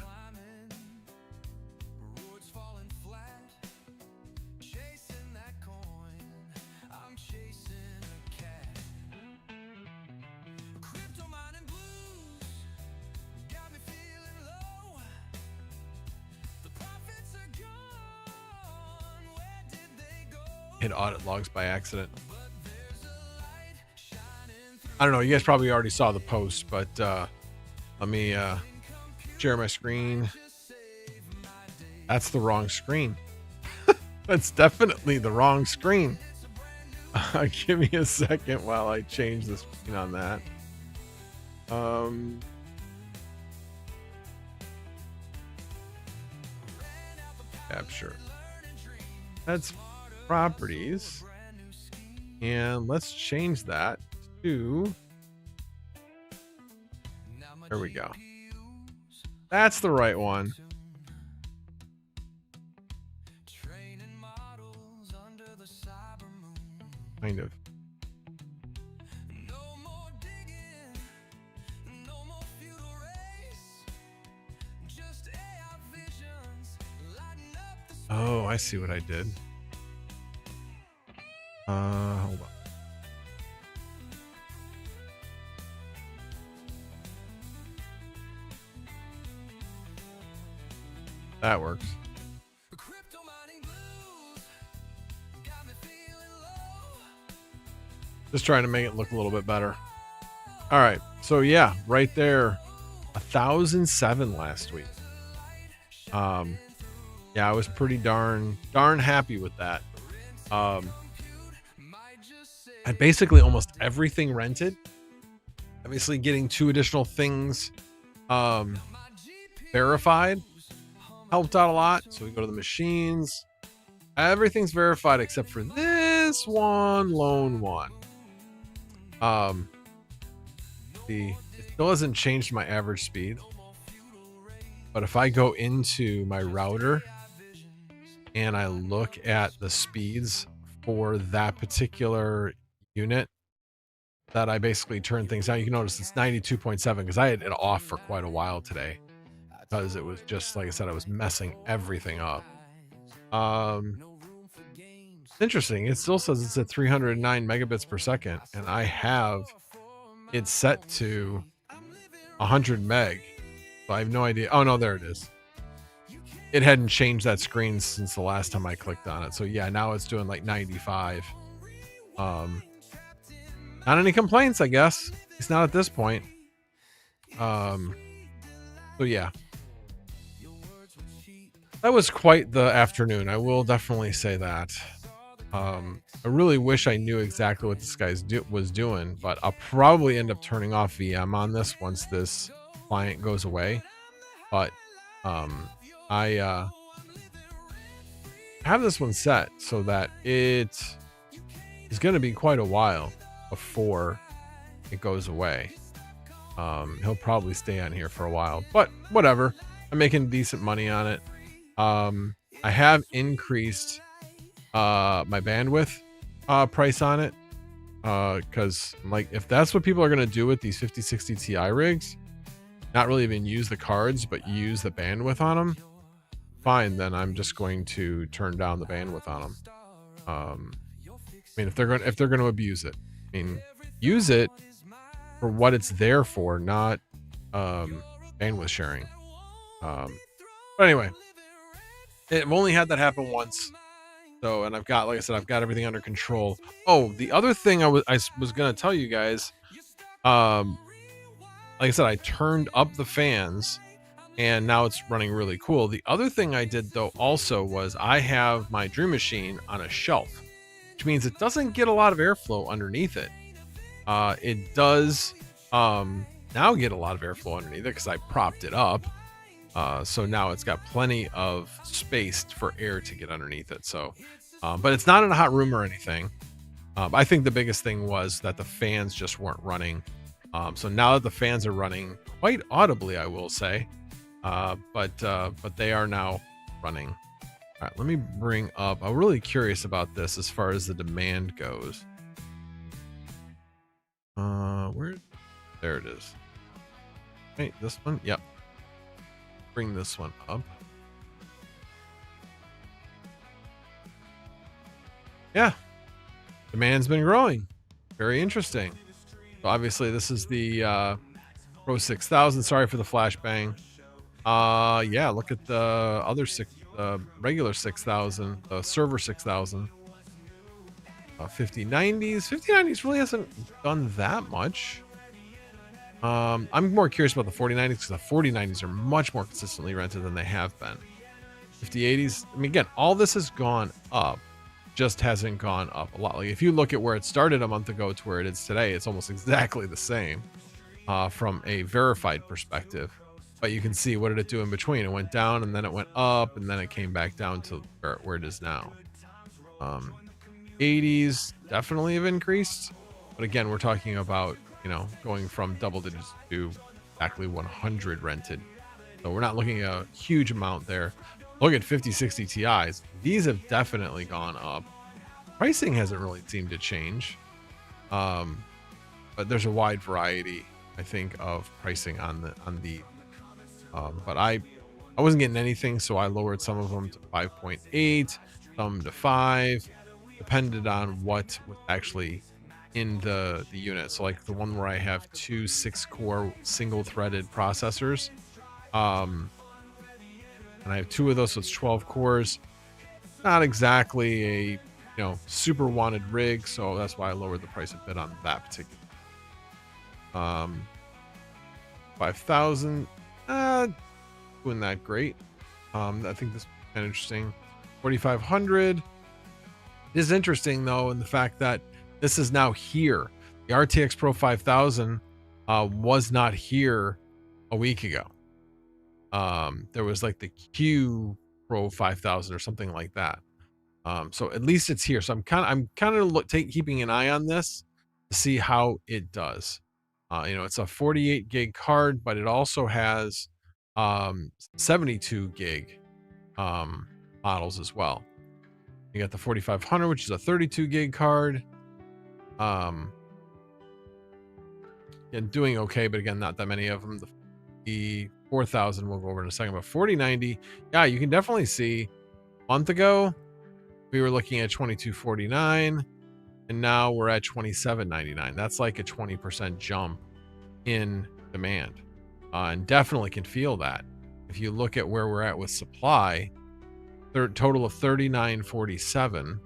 Hit audit logs by accident. I don't know. You guys probably already saw the post, but let me Share my screen. That's the wrong screen. That's definitely the wrong screen. Give me a second while I change the screen on that. Capture. That's properties. And let's change that to, there we go. That's the right one. Kind of. Oh, I see what I did. Hold on. That works. Just trying to make it look a little bit better. All right. So yeah, right there, 1,007 last week. Yeah, I was pretty darn happy with that. I had basically almost everything rented. Obviously getting 2 additional things verified helped out a lot. So we go to the machines. Everything's verified except for this one lone one. It still hasn't changed my average speed. But if I go into my router and I look at the speeds for that particular unit that I basically turn things out, you can notice it's 92.7 because I had it off for quite a while today because it was just, like I said, I was messing everything up. It's interesting. It still says it's at 309 megabits per second, and I have it set to 100 meg. So I have no idea. Oh no, there it is. It hadn't changed that screen since the last time I clicked on it. So yeah, now it's doing like 95. Not any complaints, I guess. It's not at this point. So yeah. That was quite the afternoon. I will definitely say that. I really wish I knew exactly what this guy was doing, but I'll probably end up turning off VM on this once this client goes away. But I have this one set so that it is going to be quite a while before it goes away. He'll probably stay on here for a while, but whatever. I'm making decent money on it. I have increased my bandwidth price on it because like if that's what people are going to do with these 5060 Ti rigs, not really even use the cards but use the bandwidth on them, fine, then I'm just going to turn down the bandwidth on them. I mean, if they're going to abuse it, I mean, use it for what it's there for, not bandwidth sharing. But anyway, I've only had that happen once. So, and I've got, like I said, I've got everything under control. Oh, the other thing I was going to tell you guys, like I said, I turned up the fans and now it's running really cool. The other thing I did though also was I have my Dream Machine on a shelf, which means it doesn't get a lot of airflow underneath it. It does now get a lot of airflow underneath it because I propped it up. So now it's got plenty of space for air to get underneath it. So, but it's not in a hot room or anything. I think the biggest thing was that the fans just weren't running. So now that the fans are running quite audibly, I will say, but they are now running. All right, let me bring up, I'm really curious about this as far as the demand goes. There it is. Wait, this one? Yep. Bring this one up. Yeah, demand's been growing. Very interesting. So obviously this is the Pro 6000. Sorry for the flashbang. Yeah, look at the other regular 6000, the server 6000. 5090s. 5090s really hasn't done that much. I'm more curious about the 4090s because the 4090s are much more consistently rented than they have been. 5080s, I mean, again, all this has gone up, just hasn't gone up a lot. Like if you look at where it started a month ago to where it is today, it's almost exactly the same from a verified perspective. But you can see, what did it do in between? It went down and then it went up and then it came back down to where it is now. 80s definitely have increased, but again, we're talking about, you know, going from double digits to exactly 100 rented. So we're not looking at a huge amount there. Look at 5060 Ti's. These have definitely gone up. Pricing hasn't really seemed to change. But there's a wide variety, I think, of pricing on the but I wasn't getting anything, so I lowered some of them to 5.8, some to 5, depended on what was actually in the unit. So like the one where I have 2 6-core single-threaded processors, and I have 2 of those, so it's 12 cores. Not exactly a, you know, super wanted rig, so that's why I lowered the price a bit on that particular. 5,000, doing that great. I think this is kind of interesting. 4,500 is interesting though, in the fact that this is now here. The RTX Pro 5000 was not here a week ago. There was like the Q Pro 5000 or something like that. So at least it's here. So I'm kind of keeping an eye on this to see how it does. You know, it's a 48 gig card, but it also has 72 gig models as well. You got the 4500, which is a 32 gig card. And doing okay, but again, not that many of them. The 4000 we'll go over in a second, but 4090, yeah, you can definitely see a month ago we were looking at 2249 and now we're at 2799. That's like a 20% jump in demand, and definitely can feel that. If you look at where we're at with supply, total of 3947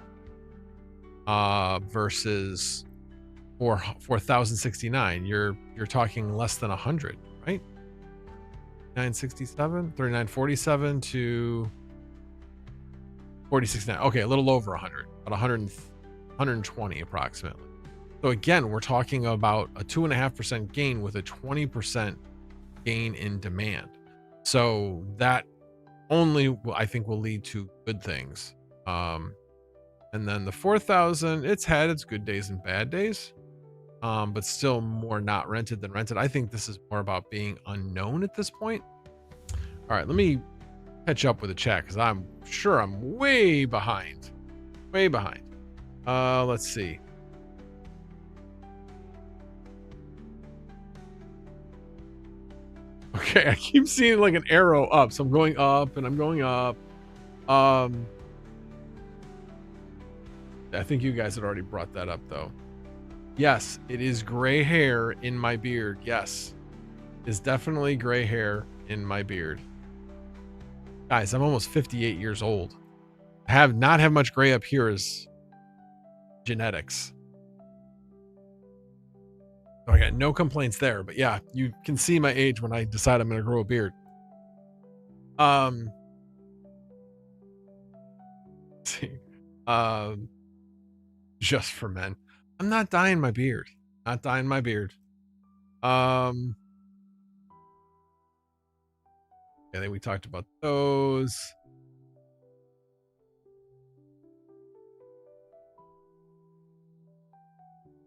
versus 4069, you're talking less than 100, right? 967, 3947 to 469. Okay, a little over 100, about 120 approximately. So again, we're talking about a 2.5% gain with a 20% gain in demand. So that only, I think, will lead to good things. And then the 4000, it's had its good days and bad days, but still more not rented than rented. I think this is more about being unknown at this point. All right, let me catch up with the chat because I'm sure I'm way behind. Let's see. Okay, I keep seeing like an arrow up, so I'm going up and I'm going up. I think you guys had already brought that up though. Yes, it is gray hair in my beard. Yes, it's definitely gray hair in my beard. Guys, I'm almost 58 years old. I have not have much gray up here as genetics. So I got no complaints there, but yeah, you can see my age when I decide I'm going to grow a beard. Just for men. I'm not dyeing my beard. Not dyeing my beard. I think we talked about those.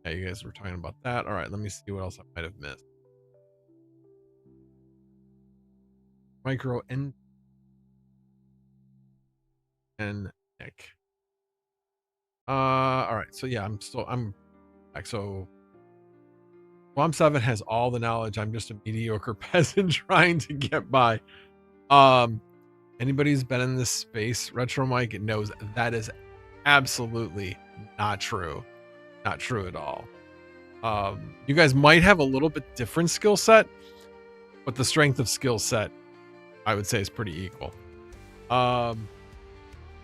Yeah, you guys were talking about that. All right, let me see what else I might have missed. Micro and Nick. All right, so yeah, I'm back. So Swamp 7 has all the knowledge. I'm just a mediocre peasant trying to get by. Anybody who's been in this space, Retro Mike, knows that is absolutely not true. Not true at all. You guys might have a little bit different skill set, but the strength of skill set, I would say, is pretty equal.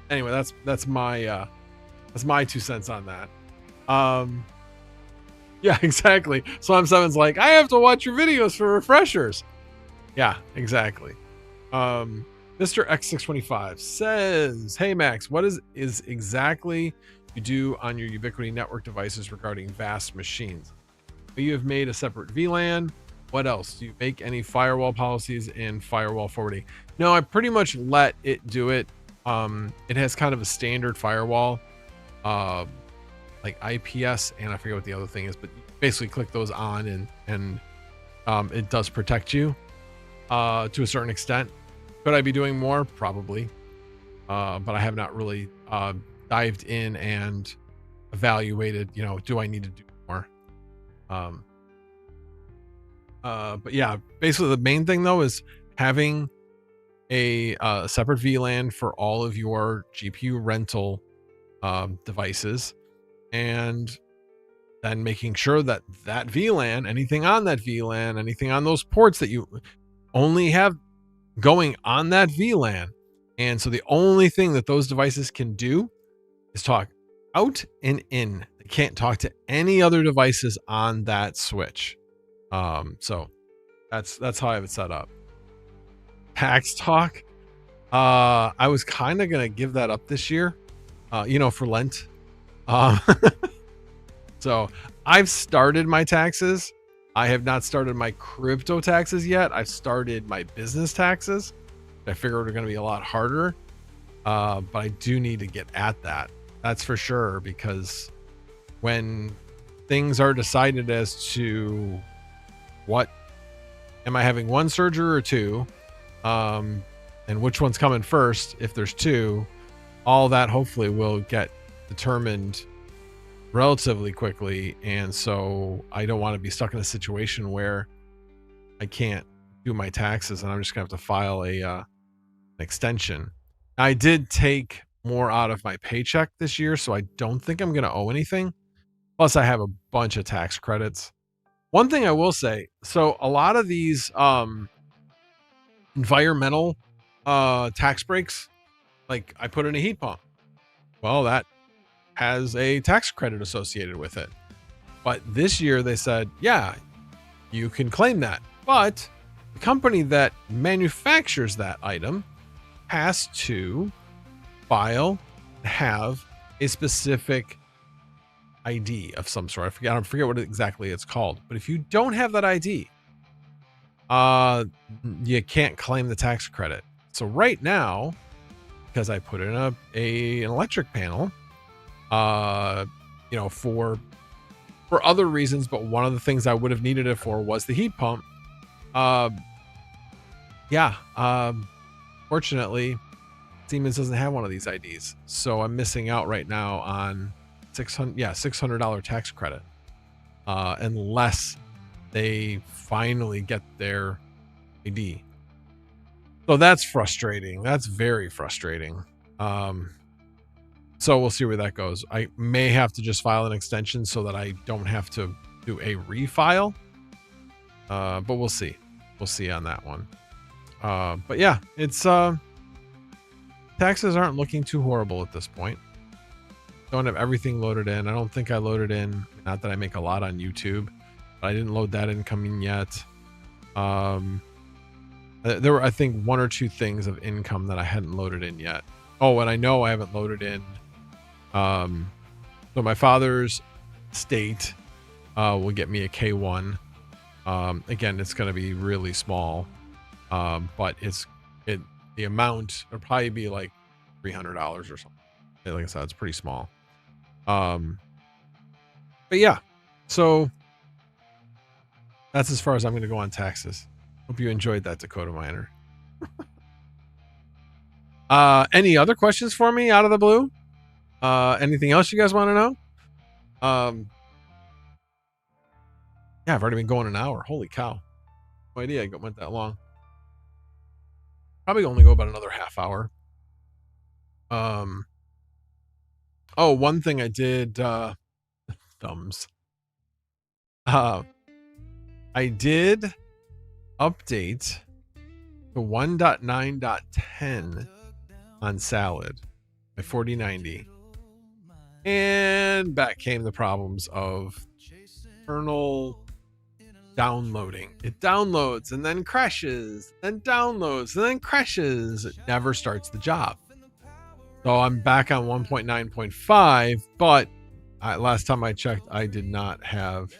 Anyway, that's my 2 cents on that. Yeah, exactly. Slam 7's like, I have to watch your videos for refreshers. Yeah, exactly. Mr. X625 says, hey Max, what is exactly you do on your Ubiquity network devices regarding VAST machines? You have made a separate VLAN. What else? Do you make any firewall policies and firewall forwarding? No, I pretty much let it do it. It has kind of a standard firewall, like IPS, and I forget what the other thing is, but you basically click those on and it does protect you to a certain extent. Could I be doing more? Probably. But I have not really dived in and evaluated, do I need to do more? But yeah, basically the main thing though is having a separate VLAN for all of your GPU rental devices, and then making sure that VLAN, anything on that VLAN, anything on those ports that you only have going on that VLAN. And so the only thing that those devices can do is talk out and in. They can't talk to any other devices on that switch. So that's how I have it set up. Tax talk. I was kind of gonna give that up this year, for Lent. So I've started my taxes. I have not started my crypto taxes yet. I've started my business taxes. I figured are going to be a lot harder, but I do need to get at that. That's for sure, because when things are decided as to what am I having, one surgery or two, and which one's coming first, if there's two, all that hopefully will get determined relatively quickly. And so I don't want to be stuck in a situation where I can't do my taxes and I'm just gonna have to file an extension. I did take more out of my paycheck this year, so I don't think I'm gonna owe anything. Plus I have a bunch of tax credits. One thing I will say, so a lot of these environmental tax breaks, like I put in a heat pump, well, that has a tax credit associated with it. But this year they said, yeah, you can claim that, but the company that manufactures that item has to have a specific ID of some sort. I forget what exactly it's called, but if you don't have that ID, you can't claim the tax credit. So right now, because I put in an electric panel, for other reasons, but one of the things I would have needed it for was the heat pump. Fortunately, Siemens doesn't have one of these IDs, so I'm missing out right now on $600 tax credit, unless they finally get their ID. So that's frustrating. That's very frustrating. So we'll see where that goes. I may have to just file an extension so that I don't have to do a refile. But we'll see. We'll see on that one. But yeah, it's taxes aren't looking too horrible at this point. Don't have everything loaded in. I don't think I loaded in, not that I make a lot on YouTube, but I didn't load that income in yet. There were, I think, one or two things of income that I hadn't loaded in yet. Oh, and I know I haven't loaded in. So my father's estate will get me a K1. Again, it's going to be really small, but the amount will probably be like $300 or something. Like I said, it's pretty small. But yeah, so that's as far as I'm going to go on taxes. Hope you enjoyed that, Dakota Miner. Any other questions for me out of the blue? Anything else you guys want to know? Yeah, I've already been going an hour. Holy cow. No idea it went that long. Probably only go about another half hour. Oh, one thing I did, thumbs. I did update to 1.9.10 on Salad by 4090. And back came the problems of eternal downloading. It downloads and then crashes, then downloads and then crashes. It never starts the job. So I'm back on 1.9.5, but last time I checked, I did not have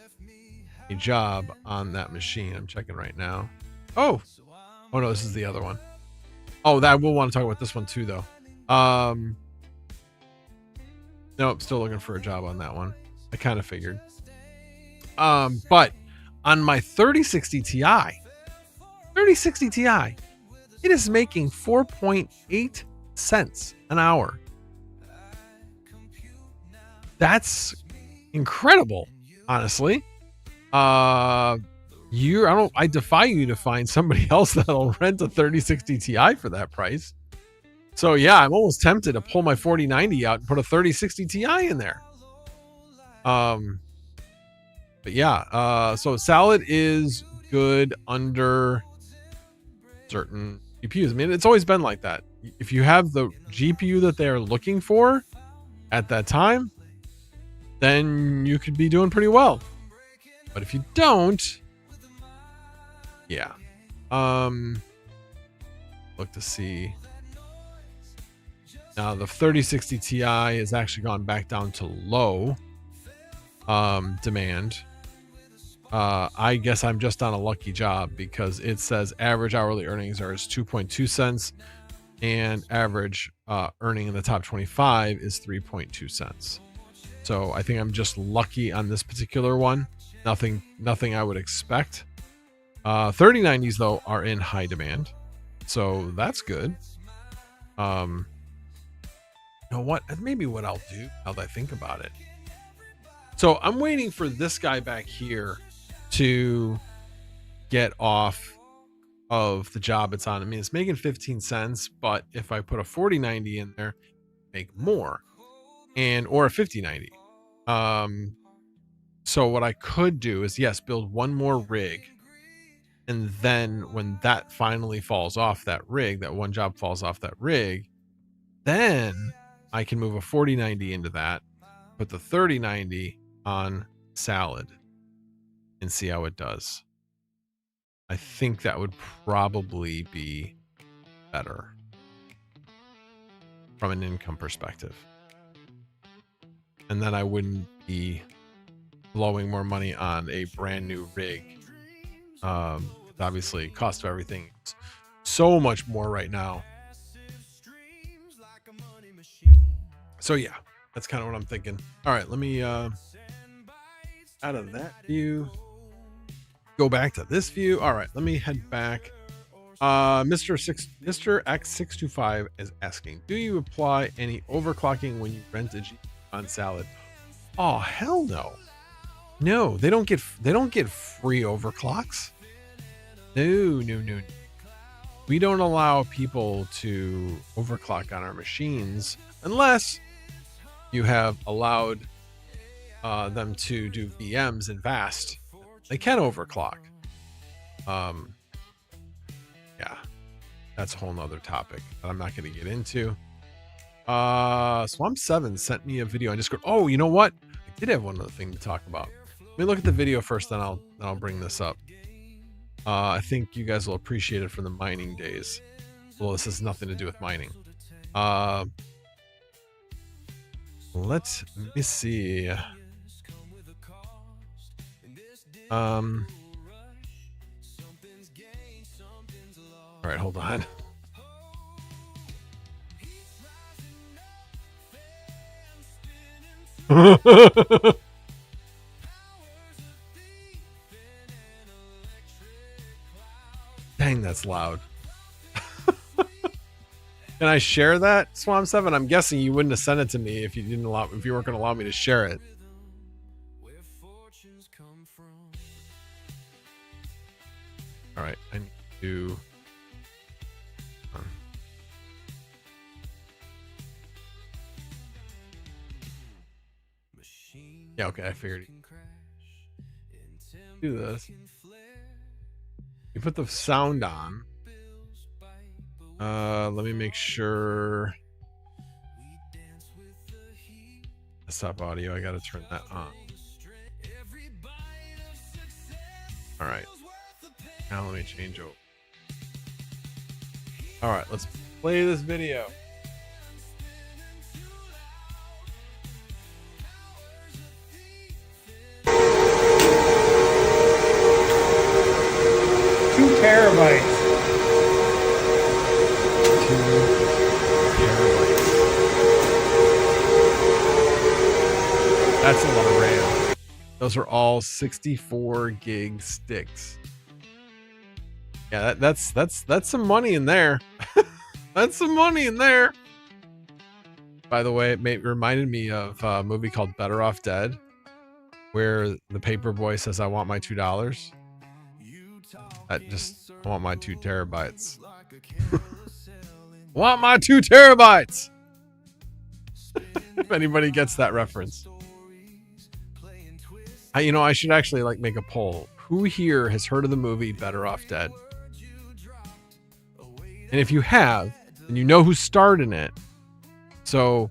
a job on that machine. I'm checking right now. Oh no, this is the other one. Oh, that I will want to talk about this one too, though. Nope, still looking for a job on that one. I kind of figured. But on my 3060 Ti, it is making 4.8 cents an hour. That's incredible, honestly. I defy you to find somebody else that'll rent a 3060 Ti for that price. So yeah, I'm almost tempted to pull my 4090 out and put a 3060 Ti in there. But yeah, so Salad is good under certain GPUs. I mean, it's always been like that. If you have the GPU that they're looking for at that time, then you could be doing pretty well. But if you don't, yeah. Look to see. Now the 3060 Ti has actually gone back down to low demand. I guess I'm just on a lucky job because it says average hourly earnings are 2.2 cents and average earning in the top 25 is 3.2 cents. So I think I'm just lucky on this particular one. Nothing I would expect. 3090s though are in high demand, so that's good. You know what? Maybe what I'll do now that I think about it. So I'm waiting for this guy back here to get off of the job it's on. I mean, it's making 15 cents, but if I put a 4090 in there, make more, or a 5090. So what I could do is, yes, build one more rig. And then when that finally falls off that rig, that one job falls off that rig, then I can move a 4090 into that, put the 3090 on Salad and see how it does. I think that would probably be better from an income perspective. And then I wouldn't be blowing more money on a brand new rig. Obviously, cost of everything is so much more right now. So yeah, that's kind of what I'm thinking. All right, let me out of that view, go back to this view. All right, let me head back. Mr. X625 is asking, do you apply any overclocking when you rent a GPU on Salad? Oh, hell no. No, they don't get free overclocks. No. We don't allow people to overclock on our machines unless you have allowed them to do VMs in VAST. They can overclock. Yeah, that's a whole nother topic that I'm not going to get into. Swamp7 sent me a video on Discord. Oh, you know what? I did have one other thing to talk about. Let me look at the video first, then I'll bring this up. I think you guys will appreciate it from the mining days. Well, this has nothing to do with mining. Let me see. All right, hold on. Dang, that's loud. Can I share that, Swamp7? I'm guessing you wouldn't have sent it to me if you weren't going to allow me to share it. All right, I need to. Yeah, okay, I figured. Do this. You put the sound on. Let me make sure. Desktop audio, I gotta turn that on. All right. Now let me change over. All right, let's play this video. Terabytes. 2 terabytes. That's a lot of RAM. Those are all 64 gig sticks. Yeah, that's some money in there. That's some money in there. By the way, it reminded me of a movie called Better Off Dead, where the paper boy says, "I want my $2." I want my 2 terabytes. Want my 2 terabytes. If anybody gets that reference. I should actually make a poll. Who here has heard of the movie Better Off Dead? And if you have, then you know who starred in it. So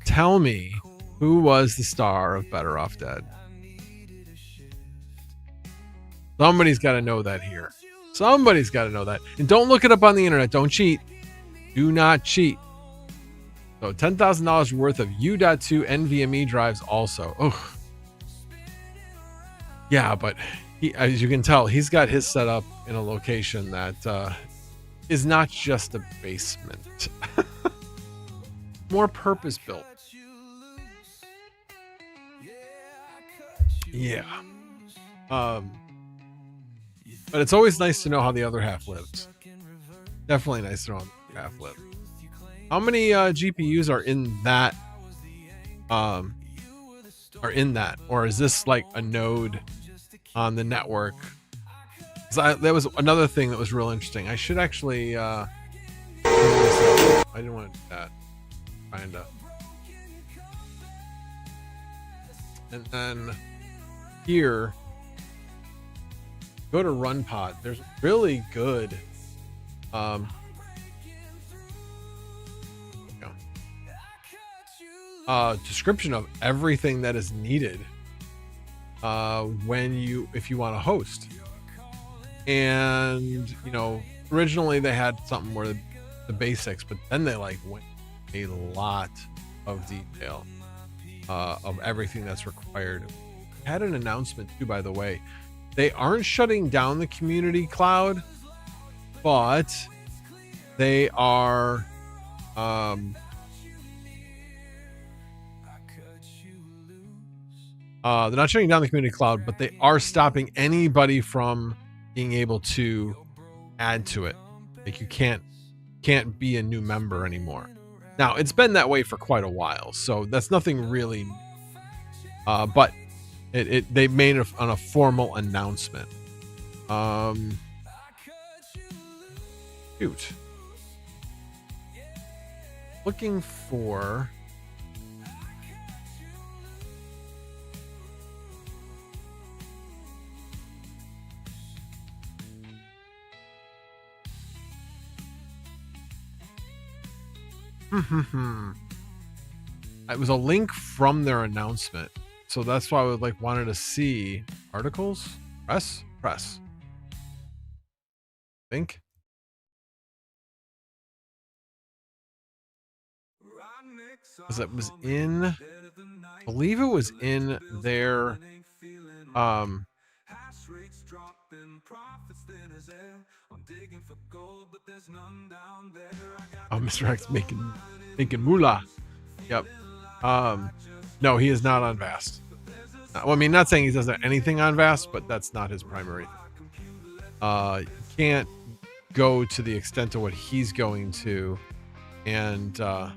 tell me, who was the star of Better Off Dead? Somebody's got to know that here. Somebody's got to know that. And don't look it up on the internet. Don't cheat. Do not cheat. So $10,000 worth of U.2 NVMe drives also. Oh, yeah, but as you can tell, he's got his set up in a location that is not just a basement. More purpose built. Yeah. But it's always nice to know how the other half lives. Definitely nice to know how the other half lives. How many GPUs are in that? Or is this like a node on the network? That was another thing that was real interesting. I should actually I didn't want to do that. Kinda. And then here, go to run pod. There's really good description of everything that is needed if you want to host. And originally they had something where the basics, but then they went a lot of detail of everything that's required. Had an announcement too, by the way. They aren't shutting down the community cloud, but they are they're not shutting down the community cloud, but they are stopping anybody from being able to add to it. Like you can't be a new member anymore. Now it's been that way for quite a while, so that's nothing really. But they made on a formal announcement. Shoot. Looking for. It was a link from their announcement, so that's why I would wanted to see articles. Press. I think. Because it was I believe it was in their oh, Mr. X making moolah. Yep. No, he is not on VAST. Well, I mean, not saying he doesn't anything on VAST, but that's not his primary thing. You can't go to the extent of what he's going to, and right,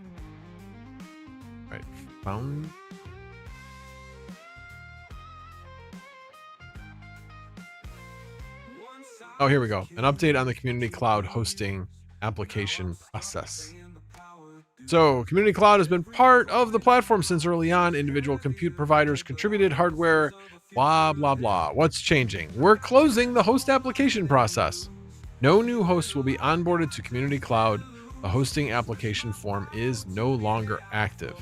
found. Oh, here we go. An update on the community cloud hosting application process. So, Community Cloud has been part of the platform since early on. Individual compute providers contributed hardware, blah, blah, blah. What's changing? We're closing the host application process. No new hosts will be onboarded to Community Cloud. The hosting application form is no longer active.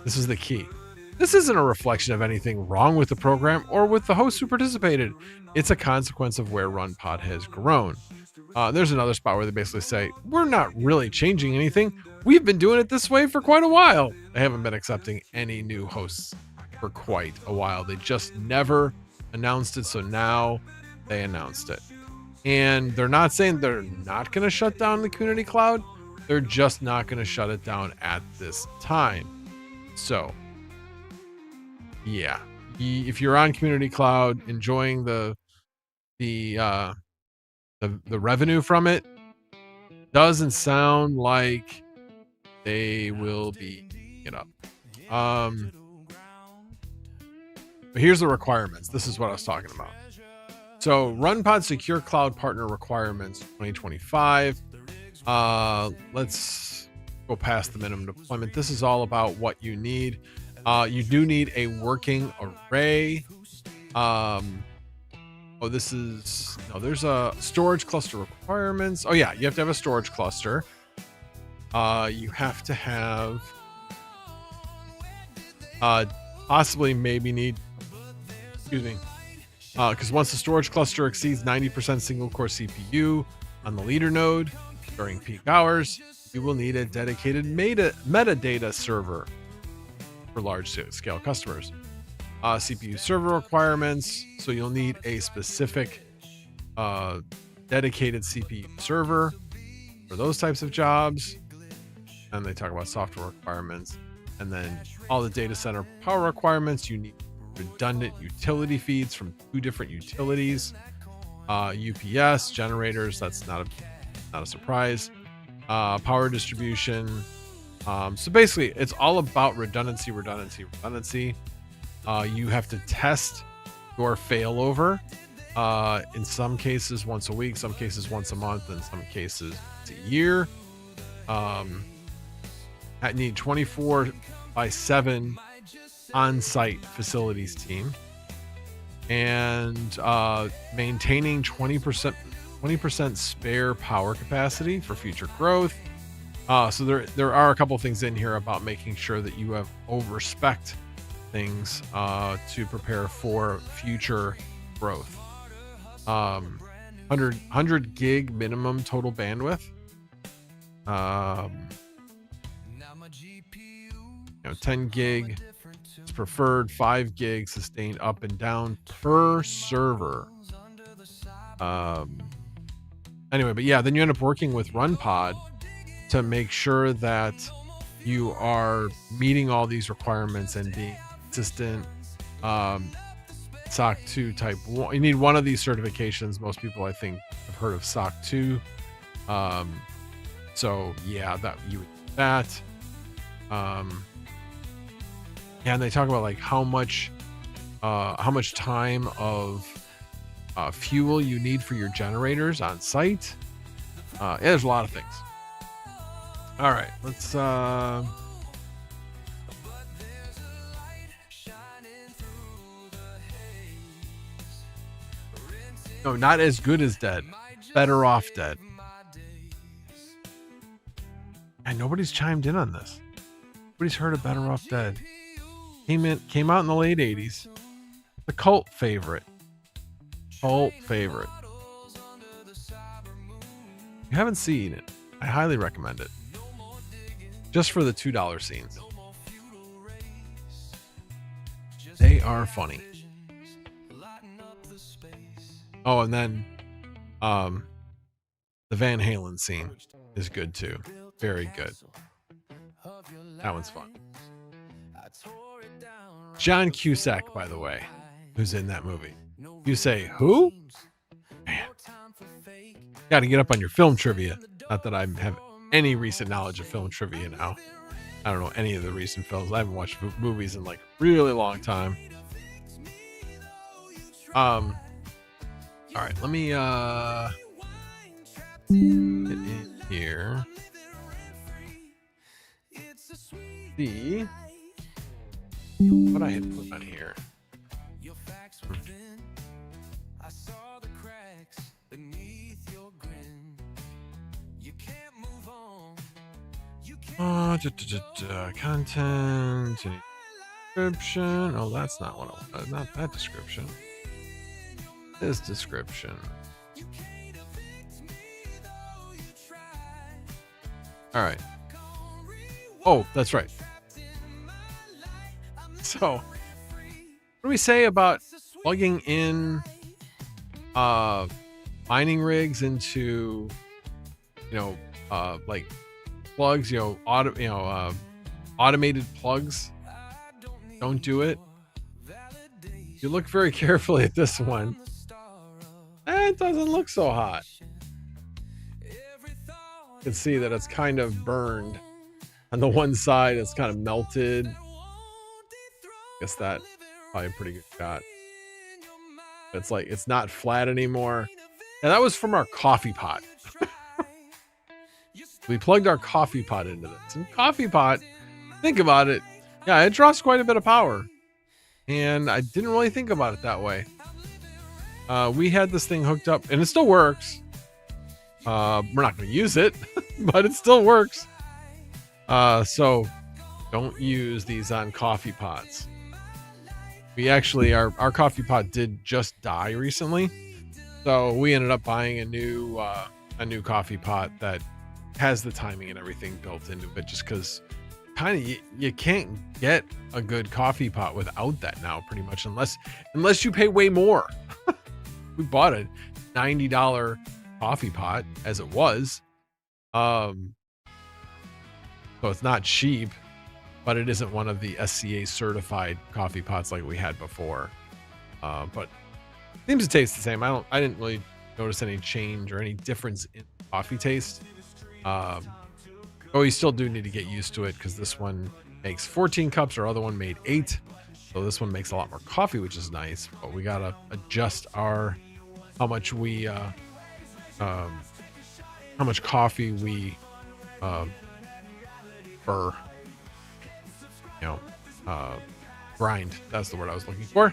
This is the key. This isn't a reflection of anything wrong with the program or with the hosts who participated. It's a consequence of where RunPod has grown. There's another spot where they basically say, we're not really changing anything. We've been doing it this way for quite a while. They haven't been accepting any new hosts for quite a while. They just never announced it. So now they announced it. And they're not saying they're not going to shut down the community cloud. They're just not going to shut it down at this time. So yeah, if you're on community cloud enjoying the revenue from it, doesn't sound like they will be giving it up. But here's the requirements. This is what I was talking about. So RunPod Secure Cloud Partner Requirements 2025. Let's go past the minimum deployment. This is all about what you need. You do need a working array. There's a storage cluster requirements. Oh yeah, you have to have a storage cluster. You have to have because once the storage cluster exceeds 90% single core CPU on the leader node during peak hours, you will need a dedicated metadata server for large scale customers. CPU server requirements. So you'll need a specific dedicated CPU server for those types of jobs. And they talk about software requirements. And then all the data center power requirements. You need redundant utility feeds from 2 different utilities. UPS, generators, that's not a surprise. Power distribution. So basically, it's all about redundancy. You have to test your failover. In some cases, once a week, some cases once a month, in some cases it's a year. I need 24/7 on-site facilities team, and maintaining 20% spare power capacity for future growth. So there are a couple of things in here about making sure that you have overspec'd things to prepare for future growth. 100 gig minimum total bandwidth. 10 gig is preferred, 5 gig sustained up and down per server. Anyway, but yeah, then you end up working with RunPod to make sure that you are meeting all these requirements and being consistent. SOC 2 type 1. You need one of these certifications. Most people, I think, have heard of SOC 2. So yeah, that you would do that. And they talk about like how much time of fuel you need for your generators on site. Yeah, there's a lot of things. All right, let's no, not as good as dead, better off dead. And nobody's chimed in on this. Nobody's heard of Better Off Dead. Came out in the late 80s. The cult favorite. You haven't seen it, I highly recommend it. Just for the $2 scenes. They are funny. Oh, and then the Van Halen scene is good too. Very good. That one's fun. John Cusack, by the way, who's in that movie. You say, who? Man. Got to get up on your film trivia. Not that I have any recent knowledge of film trivia now. I don't know any of the recent films. I haven't watched movies in like a really long time. All right, let me get in here. See what I had put on here. Content. description. Oh, that's not what I wanted. Not that description. This description. All right. Oh, that's right. So, what do we say about plugging in mining rigs into, like plugs, automated plugs? Don't do it. If you look very carefully at this one, it doesn't look so hot. You can see that it's kind of burned. On the one side, it's kind of melted. Guess that's probably a pretty good shot. It's like, it's not flat anymore. And that was from our coffee pot. We plugged our coffee pot into this. And coffee pot, think about it. Yeah, it draws quite a bit of power. And I didn't really think about it that way. We had this thing hooked up, and it still works. We're not going to use it, but it still works. So don't use these on coffee pots. We actually, our coffee pot did just die recently. So we ended up buying a new coffee pot that has the timing and everything built into it, just because you can't get a good coffee pot without that now, pretty much, unless you pay way more. We bought a $90 coffee pot as it was. So it's not cheap, but it isn't one of the SCA certified coffee pots like we had before. But it seems to taste the same. I didn't really notice any change or any difference in coffee taste. You still do need to get used to it, because this one makes 14 cups, our other one made 8. So this one makes a lot more coffee, which is nice, but we gotta adjust how much coffee we grind. That's the word I was looking for.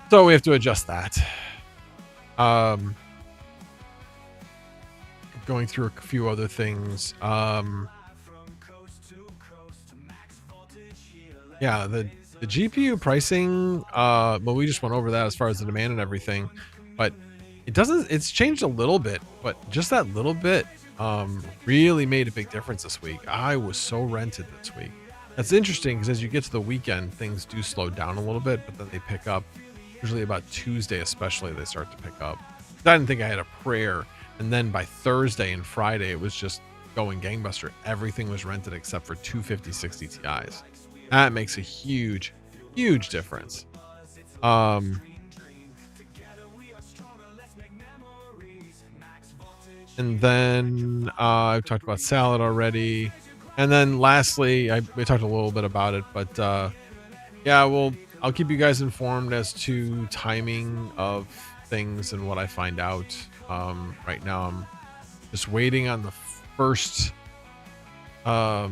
So we have to adjust that. Going through a few other things. Yeah, the GPU pricing, well, we just went over that as far as the demand and everything, but it's changed a little bit, but just that little bit really made a big difference this week. I was so rented this week. That's interesting, because as you get to the weekend, things do slow down a little bit, but then they pick up. Usually about Tuesday especially, they start to pick up. I didn't think I had a prayer. And then by Thursday and Friday, it was just going gangbuster. Everything was rented except for two 5060 Ti's. That makes a huge, huge difference. And then I've talked about salad already. And then lastly, we talked a little bit about it, but yeah, I'll keep you guys informed as to timing of things and what I find out. Right now I'm just waiting on the first I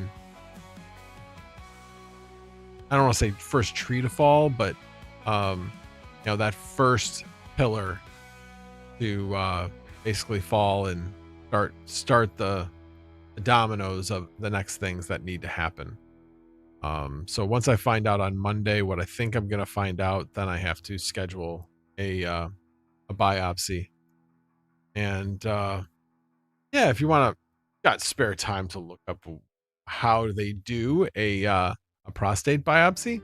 don't want to say first tree to fall, but that first pillar to basically fall and start the dominoes of the next things that need to happen. So once I find out on Monday what I think I'm going to find out, then I have to schedule a biopsy. And yeah, if you got spare time to look up how they do a prostate biopsy,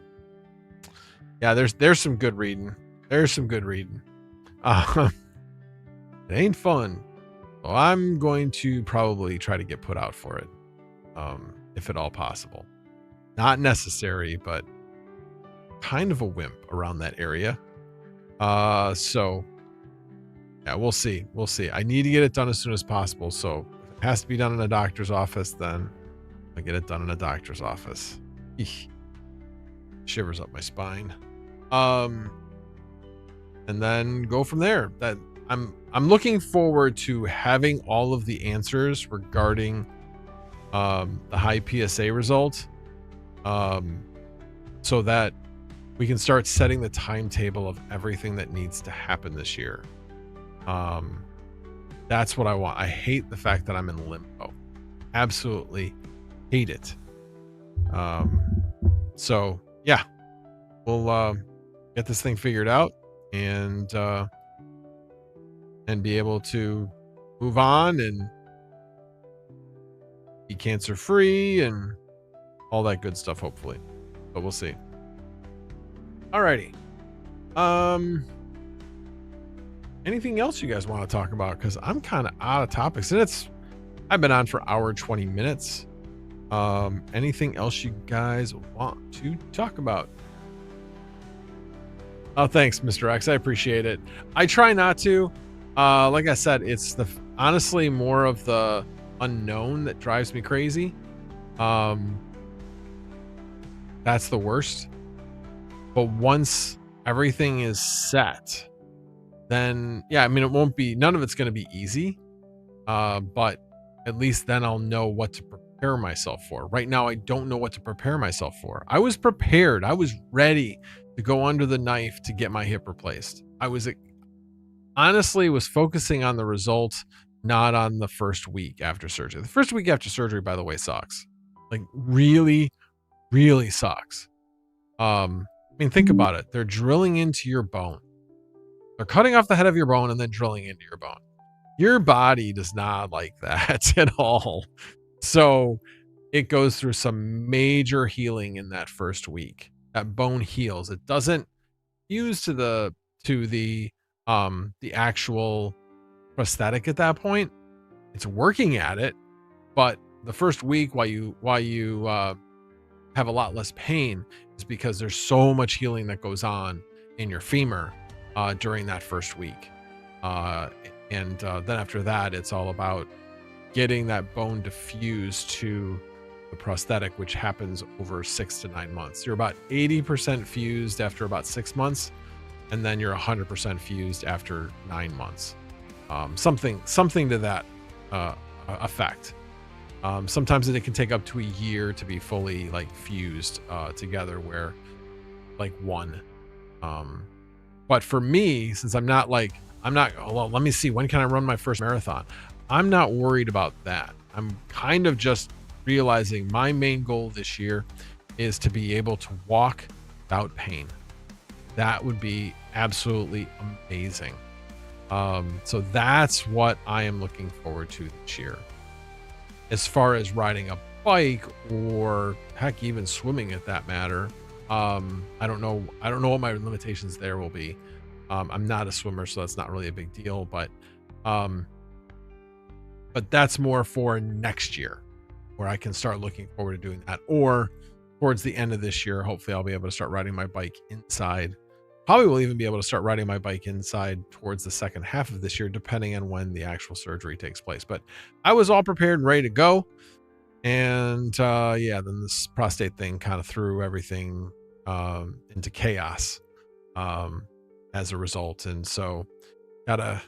yeah, there's some good reading. There's some good reading. It ain't fun. So I'm going to probably try to get put out for it, if at all possible. Not necessary, but kind of a wimp around that area. So yeah, we'll see. We'll see. I need to get it done as soon as possible. So if it has to be done in a doctor's office, then I'll get it done in a doctor's office. Eesh. Shivers up my spine. And then go from there. That I'm looking forward to having all of the answers regarding the high PSA result, so that we can start setting the timetable of everything that needs to happen this year. That's what I want. I hate the fact that I'm in limbo. Absolutely hate it. So yeah, we'll get this thing figured out and be able to move on and be cancer free and all that good stuff, hopefully. But we'll see. Alrighty. Anything else you guys want to talk about? Because I'm kind of out of topics, and I've been on for an hour and 20 minutes. Anything else you guys want to talk about? Oh, thanks, Mr. X. I appreciate it. I try not to. Like I said, it's honestly more of the unknown that drives me crazy. That's the worst. But once everything is set, then yeah, I mean, none of it's going to be easy. But at least then I'll know what to prepare myself for. Right now, I don't know what to prepare myself for. I was prepared. I was ready to go under the knife to get my hip replaced. I was honestly focusing on the results, not on the first week after surgery. The first week after surgery, by the way, sucks. Like really, really sucks. I mean, think about it. They're drilling into your bone. They're cutting off the head of your bone and then drilling into your bone. Your body does not like that at all. So it goes through some major healing in that first week. That bone heals. It doesn't fuse to the actual prosthetic at that point. It's working at it, but the first week while you have a lot less pain is because there's so much healing that goes on in your femur during that first week. And then after that, it's all about getting that bone diffused to the prosthetic, which happens over 6 to 9 months. You're about 80% fused after about 6 months, and then you're 100% fused after 9 months. Something to that effect. Sometimes it can take up to a year to be fully like fused together, where like one. But for me, since I'm not, well, let me see, when can I run my first marathon? I'm not worried about that. I'm kind of just realizing my main goal this year is to be able to walk without pain. That would be absolutely amazing. So that's what I am looking forward to this year. As far as riding a bike or heck, even swimming at that matter, I don't know what my limitations there will be. I'm not a swimmer, so that's not really a big deal, but that's more for next year, where I can start looking forward to doing that. Or towards the end of this year, hopefully I'll be able to start riding my bike inside. Probably will even be able to start riding my bike inside towards the second half of this year, depending on when the actual surgery takes place. But I was all prepared and ready to go. And yeah, then this prostate thing kind of threw everything into chaos as a result. And so gotta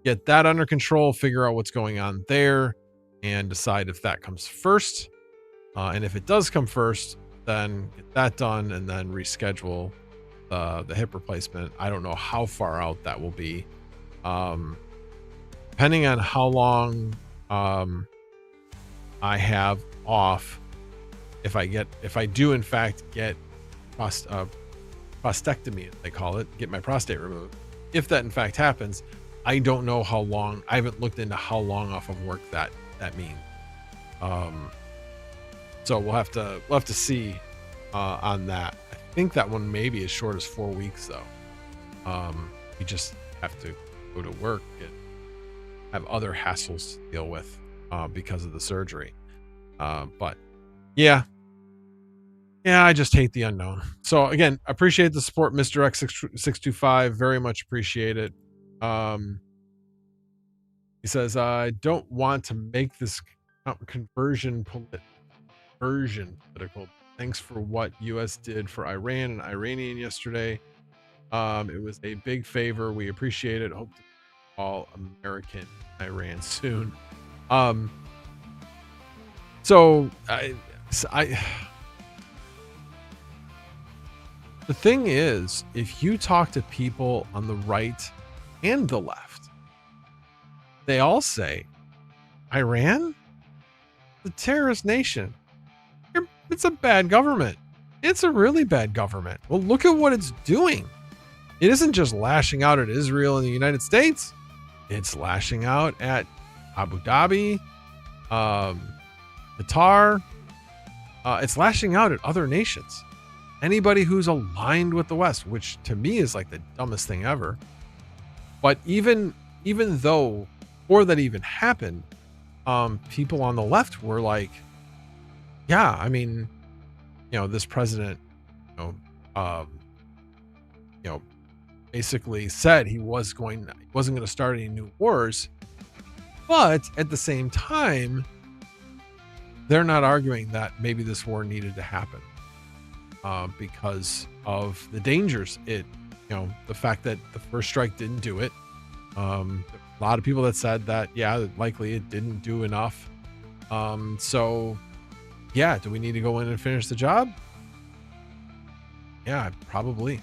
get that under control, figure out what's going on there, and decide if that comes first. And if it does come first, then get that done and then reschedule the hip replacement. I don't know how far out that will be. Depending on how long I have off, if I do in fact get prostatectomy, they call it, get my prostate removed. If that in fact happens, I don't know how long. I haven't looked into how long off of work that means. So we'll have to see on that. I think that one may be as short as 4 weeks though. We just have to go to work and have other hassles to deal with because of the surgery. But yeah, I just hate the unknown. So again, appreciate the support, Mr. X625. Very much appreciate it. He says, I don't want to make this conversion political. Thanks for what US did for Iran and Iranian yesterday. It was a big favor. We appreciate it. Hope to all American Iran soon. So the thing is, if you talk to people on the right and the left, they all say, Iran, the terrorist nation. It's a bad government. It's a really bad government. Well, look at what it's doing. It isn't just lashing out at Israel and the United States. It's lashing out at Abu Dhabi, Qatar. It's lashing out at other nations. Anybody who's aligned with the West, which to me is like the dumbest thing ever. But even though, before that even happened, people on the left were like, yeah, I mean, this president, basically said he wasn't going to start any new wars. But at the same time, they're not arguing that maybe this war needed to happen because of the dangers. The fact that the first strike didn't do it. A lot of people that said that, yeah, likely it didn't do enough. So yeah, do we need to go in and finish the job? Yeah, probably.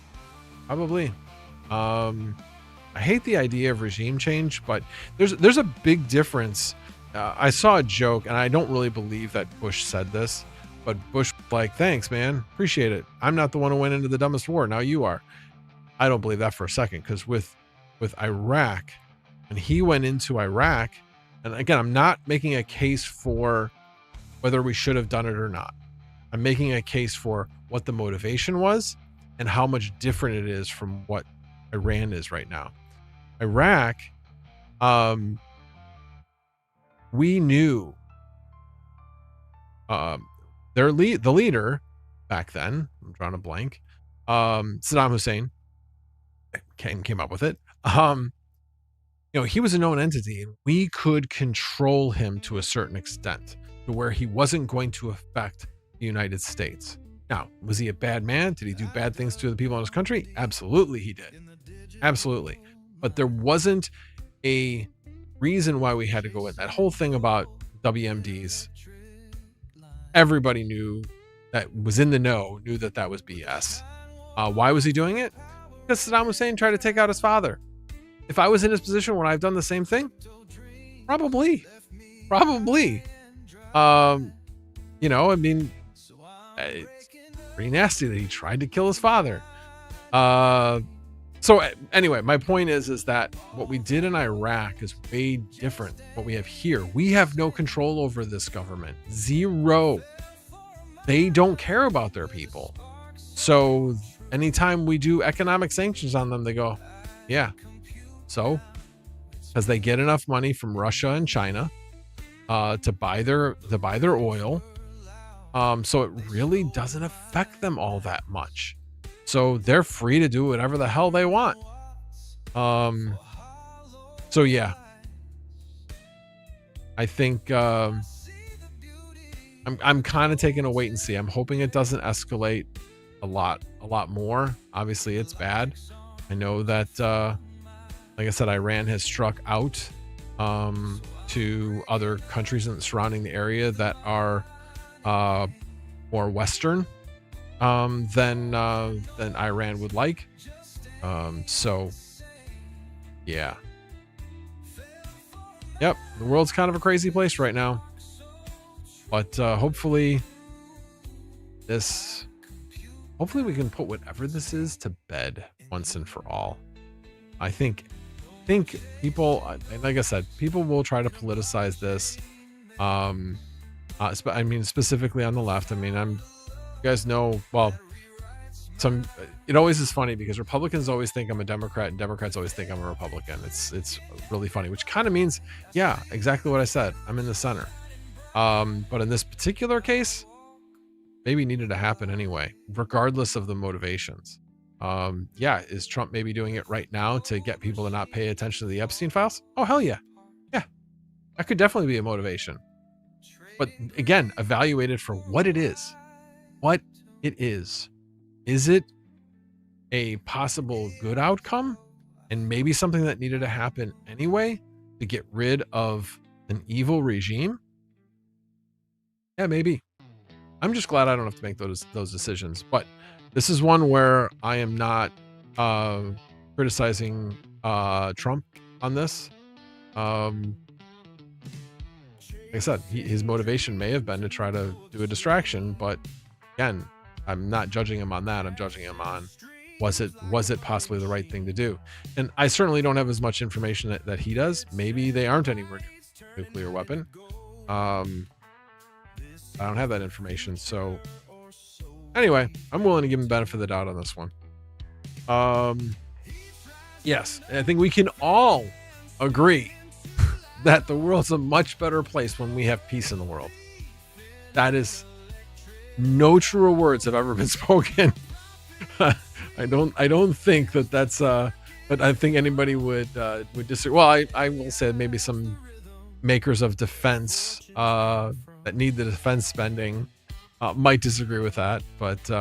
I hate the idea of regime change, but there's a big difference. I saw a joke, and I don't really believe that Bush said this, but Bush was like, thanks, man. Appreciate it. I'm not the one who went into the dumbest war. Now you are. I don't believe that for a second, because with Iraq, when he went into Iraq, and again, I'm not making a case for whether we should have done it or not. I'm making a case for what the motivation was and how much different it is from what Iran is right now. Iraq, we knew the leader back then, I'm drawing a blank, Saddam Hussein, came up with it. He was a known entity, and we could control him to a certain extent, to where he wasn't going to affect the United States. Now, was he a bad man? Did he do bad things to the people in his country? Absolutely he did. Absolutely. But there wasn't a reason why we had to go in. That whole thing about WMDs, everybody that was in the know knew that was BS. Why was he doing it? Because Saddam Hussein tried to take out his father. If I was in his position, would I have done the same thing? Probably. It's pretty nasty that he tried to kill his father. So anyway, my point is that what we did in Iraq is way different than what we have here. We have no control over this government. Zero. They don't care about their people. So anytime we do economic sanctions on them, they go, yeah. So, because they get enough money from Russia and China to buy their oil. So it really doesn't affect them all that much. So they're free to do whatever the hell they want. So yeah, I think I'm kind of taking a wait and see. I'm hoping it doesn't escalate a lot more. Obviously, it's bad. I know that, like I said, Iran has struck out to other countries surrounding the area that are more Western than Iran would like. So yeah. Yep, the world's kind of a crazy place right now. But hopefully we can put whatever this is to bed once and for all. I think people, like I said, people will try to politicize this. Specifically on the left. You guys know, well, it always is funny because Republicans always think I'm a Democrat and Democrats always think I'm a Republican. It's really funny, which kind of means, yeah, exactly what I said. I'm in the center. But in this particular case, maybe needed to happen anyway, regardless of the motivations. Is Trump maybe doing it right now to get people to not pay attention to the Epstein files? Oh, hell yeah. Yeah, that could definitely be a motivation. But again, evaluate it for what it is. What it is. Is it a possible good outcome and maybe something that needed to happen anyway to get rid of an evil regime? Yeah, maybe. I'm just glad I don't have to make those decisions. But this is one where I am not criticizing Trump on this. Like I said, his motivation may have been to try to do a distraction, but again, I'm not judging him on that. I'm judging him on was it possibly the right thing to do? And I certainly don't have as much information that he does. Maybe they aren't anywhere near a nuclear weapon. I don't have that information. So anyway, I'm willing to give him the benefit of the doubt on this one. Yes, I think we can all agree that the world's a much better place when we have peace in the world. That is, no truer words have ever been spoken. I don't think that's but I think anybody would disagree. Well, I will say maybe some makers of defense that need the defense spending might disagree with that, but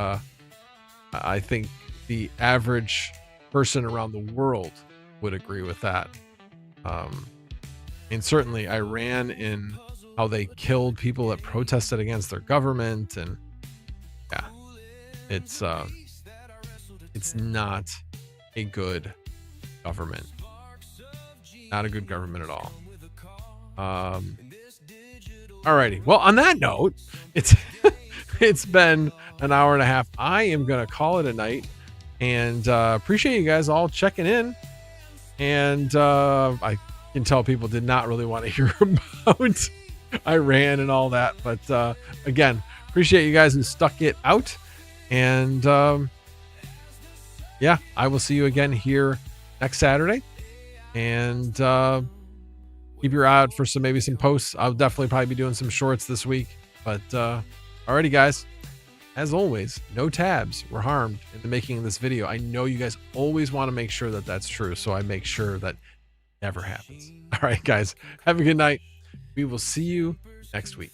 I think the average person around the world would agree with that. And certainly Iran, in how they killed people that protested against their government, and yeah, it's not a good government. Not a good government at all. Alrighty. Well, on that note, it's been an hour and a half. I am gonna call it a night, and appreciate you guys all checking in. And I can tell people did not really want to hear about Iran and all that, but again, appreciate you guys who stuck it out. And yeah, I will see you again here next Saturday. And keep your eye out for maybe some posts. I'll definitely probably be doing some shorts this week. But alrighty, guys. As always, no tabs were harmed in the making of this video. I know you guys always want to make sure that that's true, so I make sure that never happens. All right, guys. Have a good night. We will see you next week.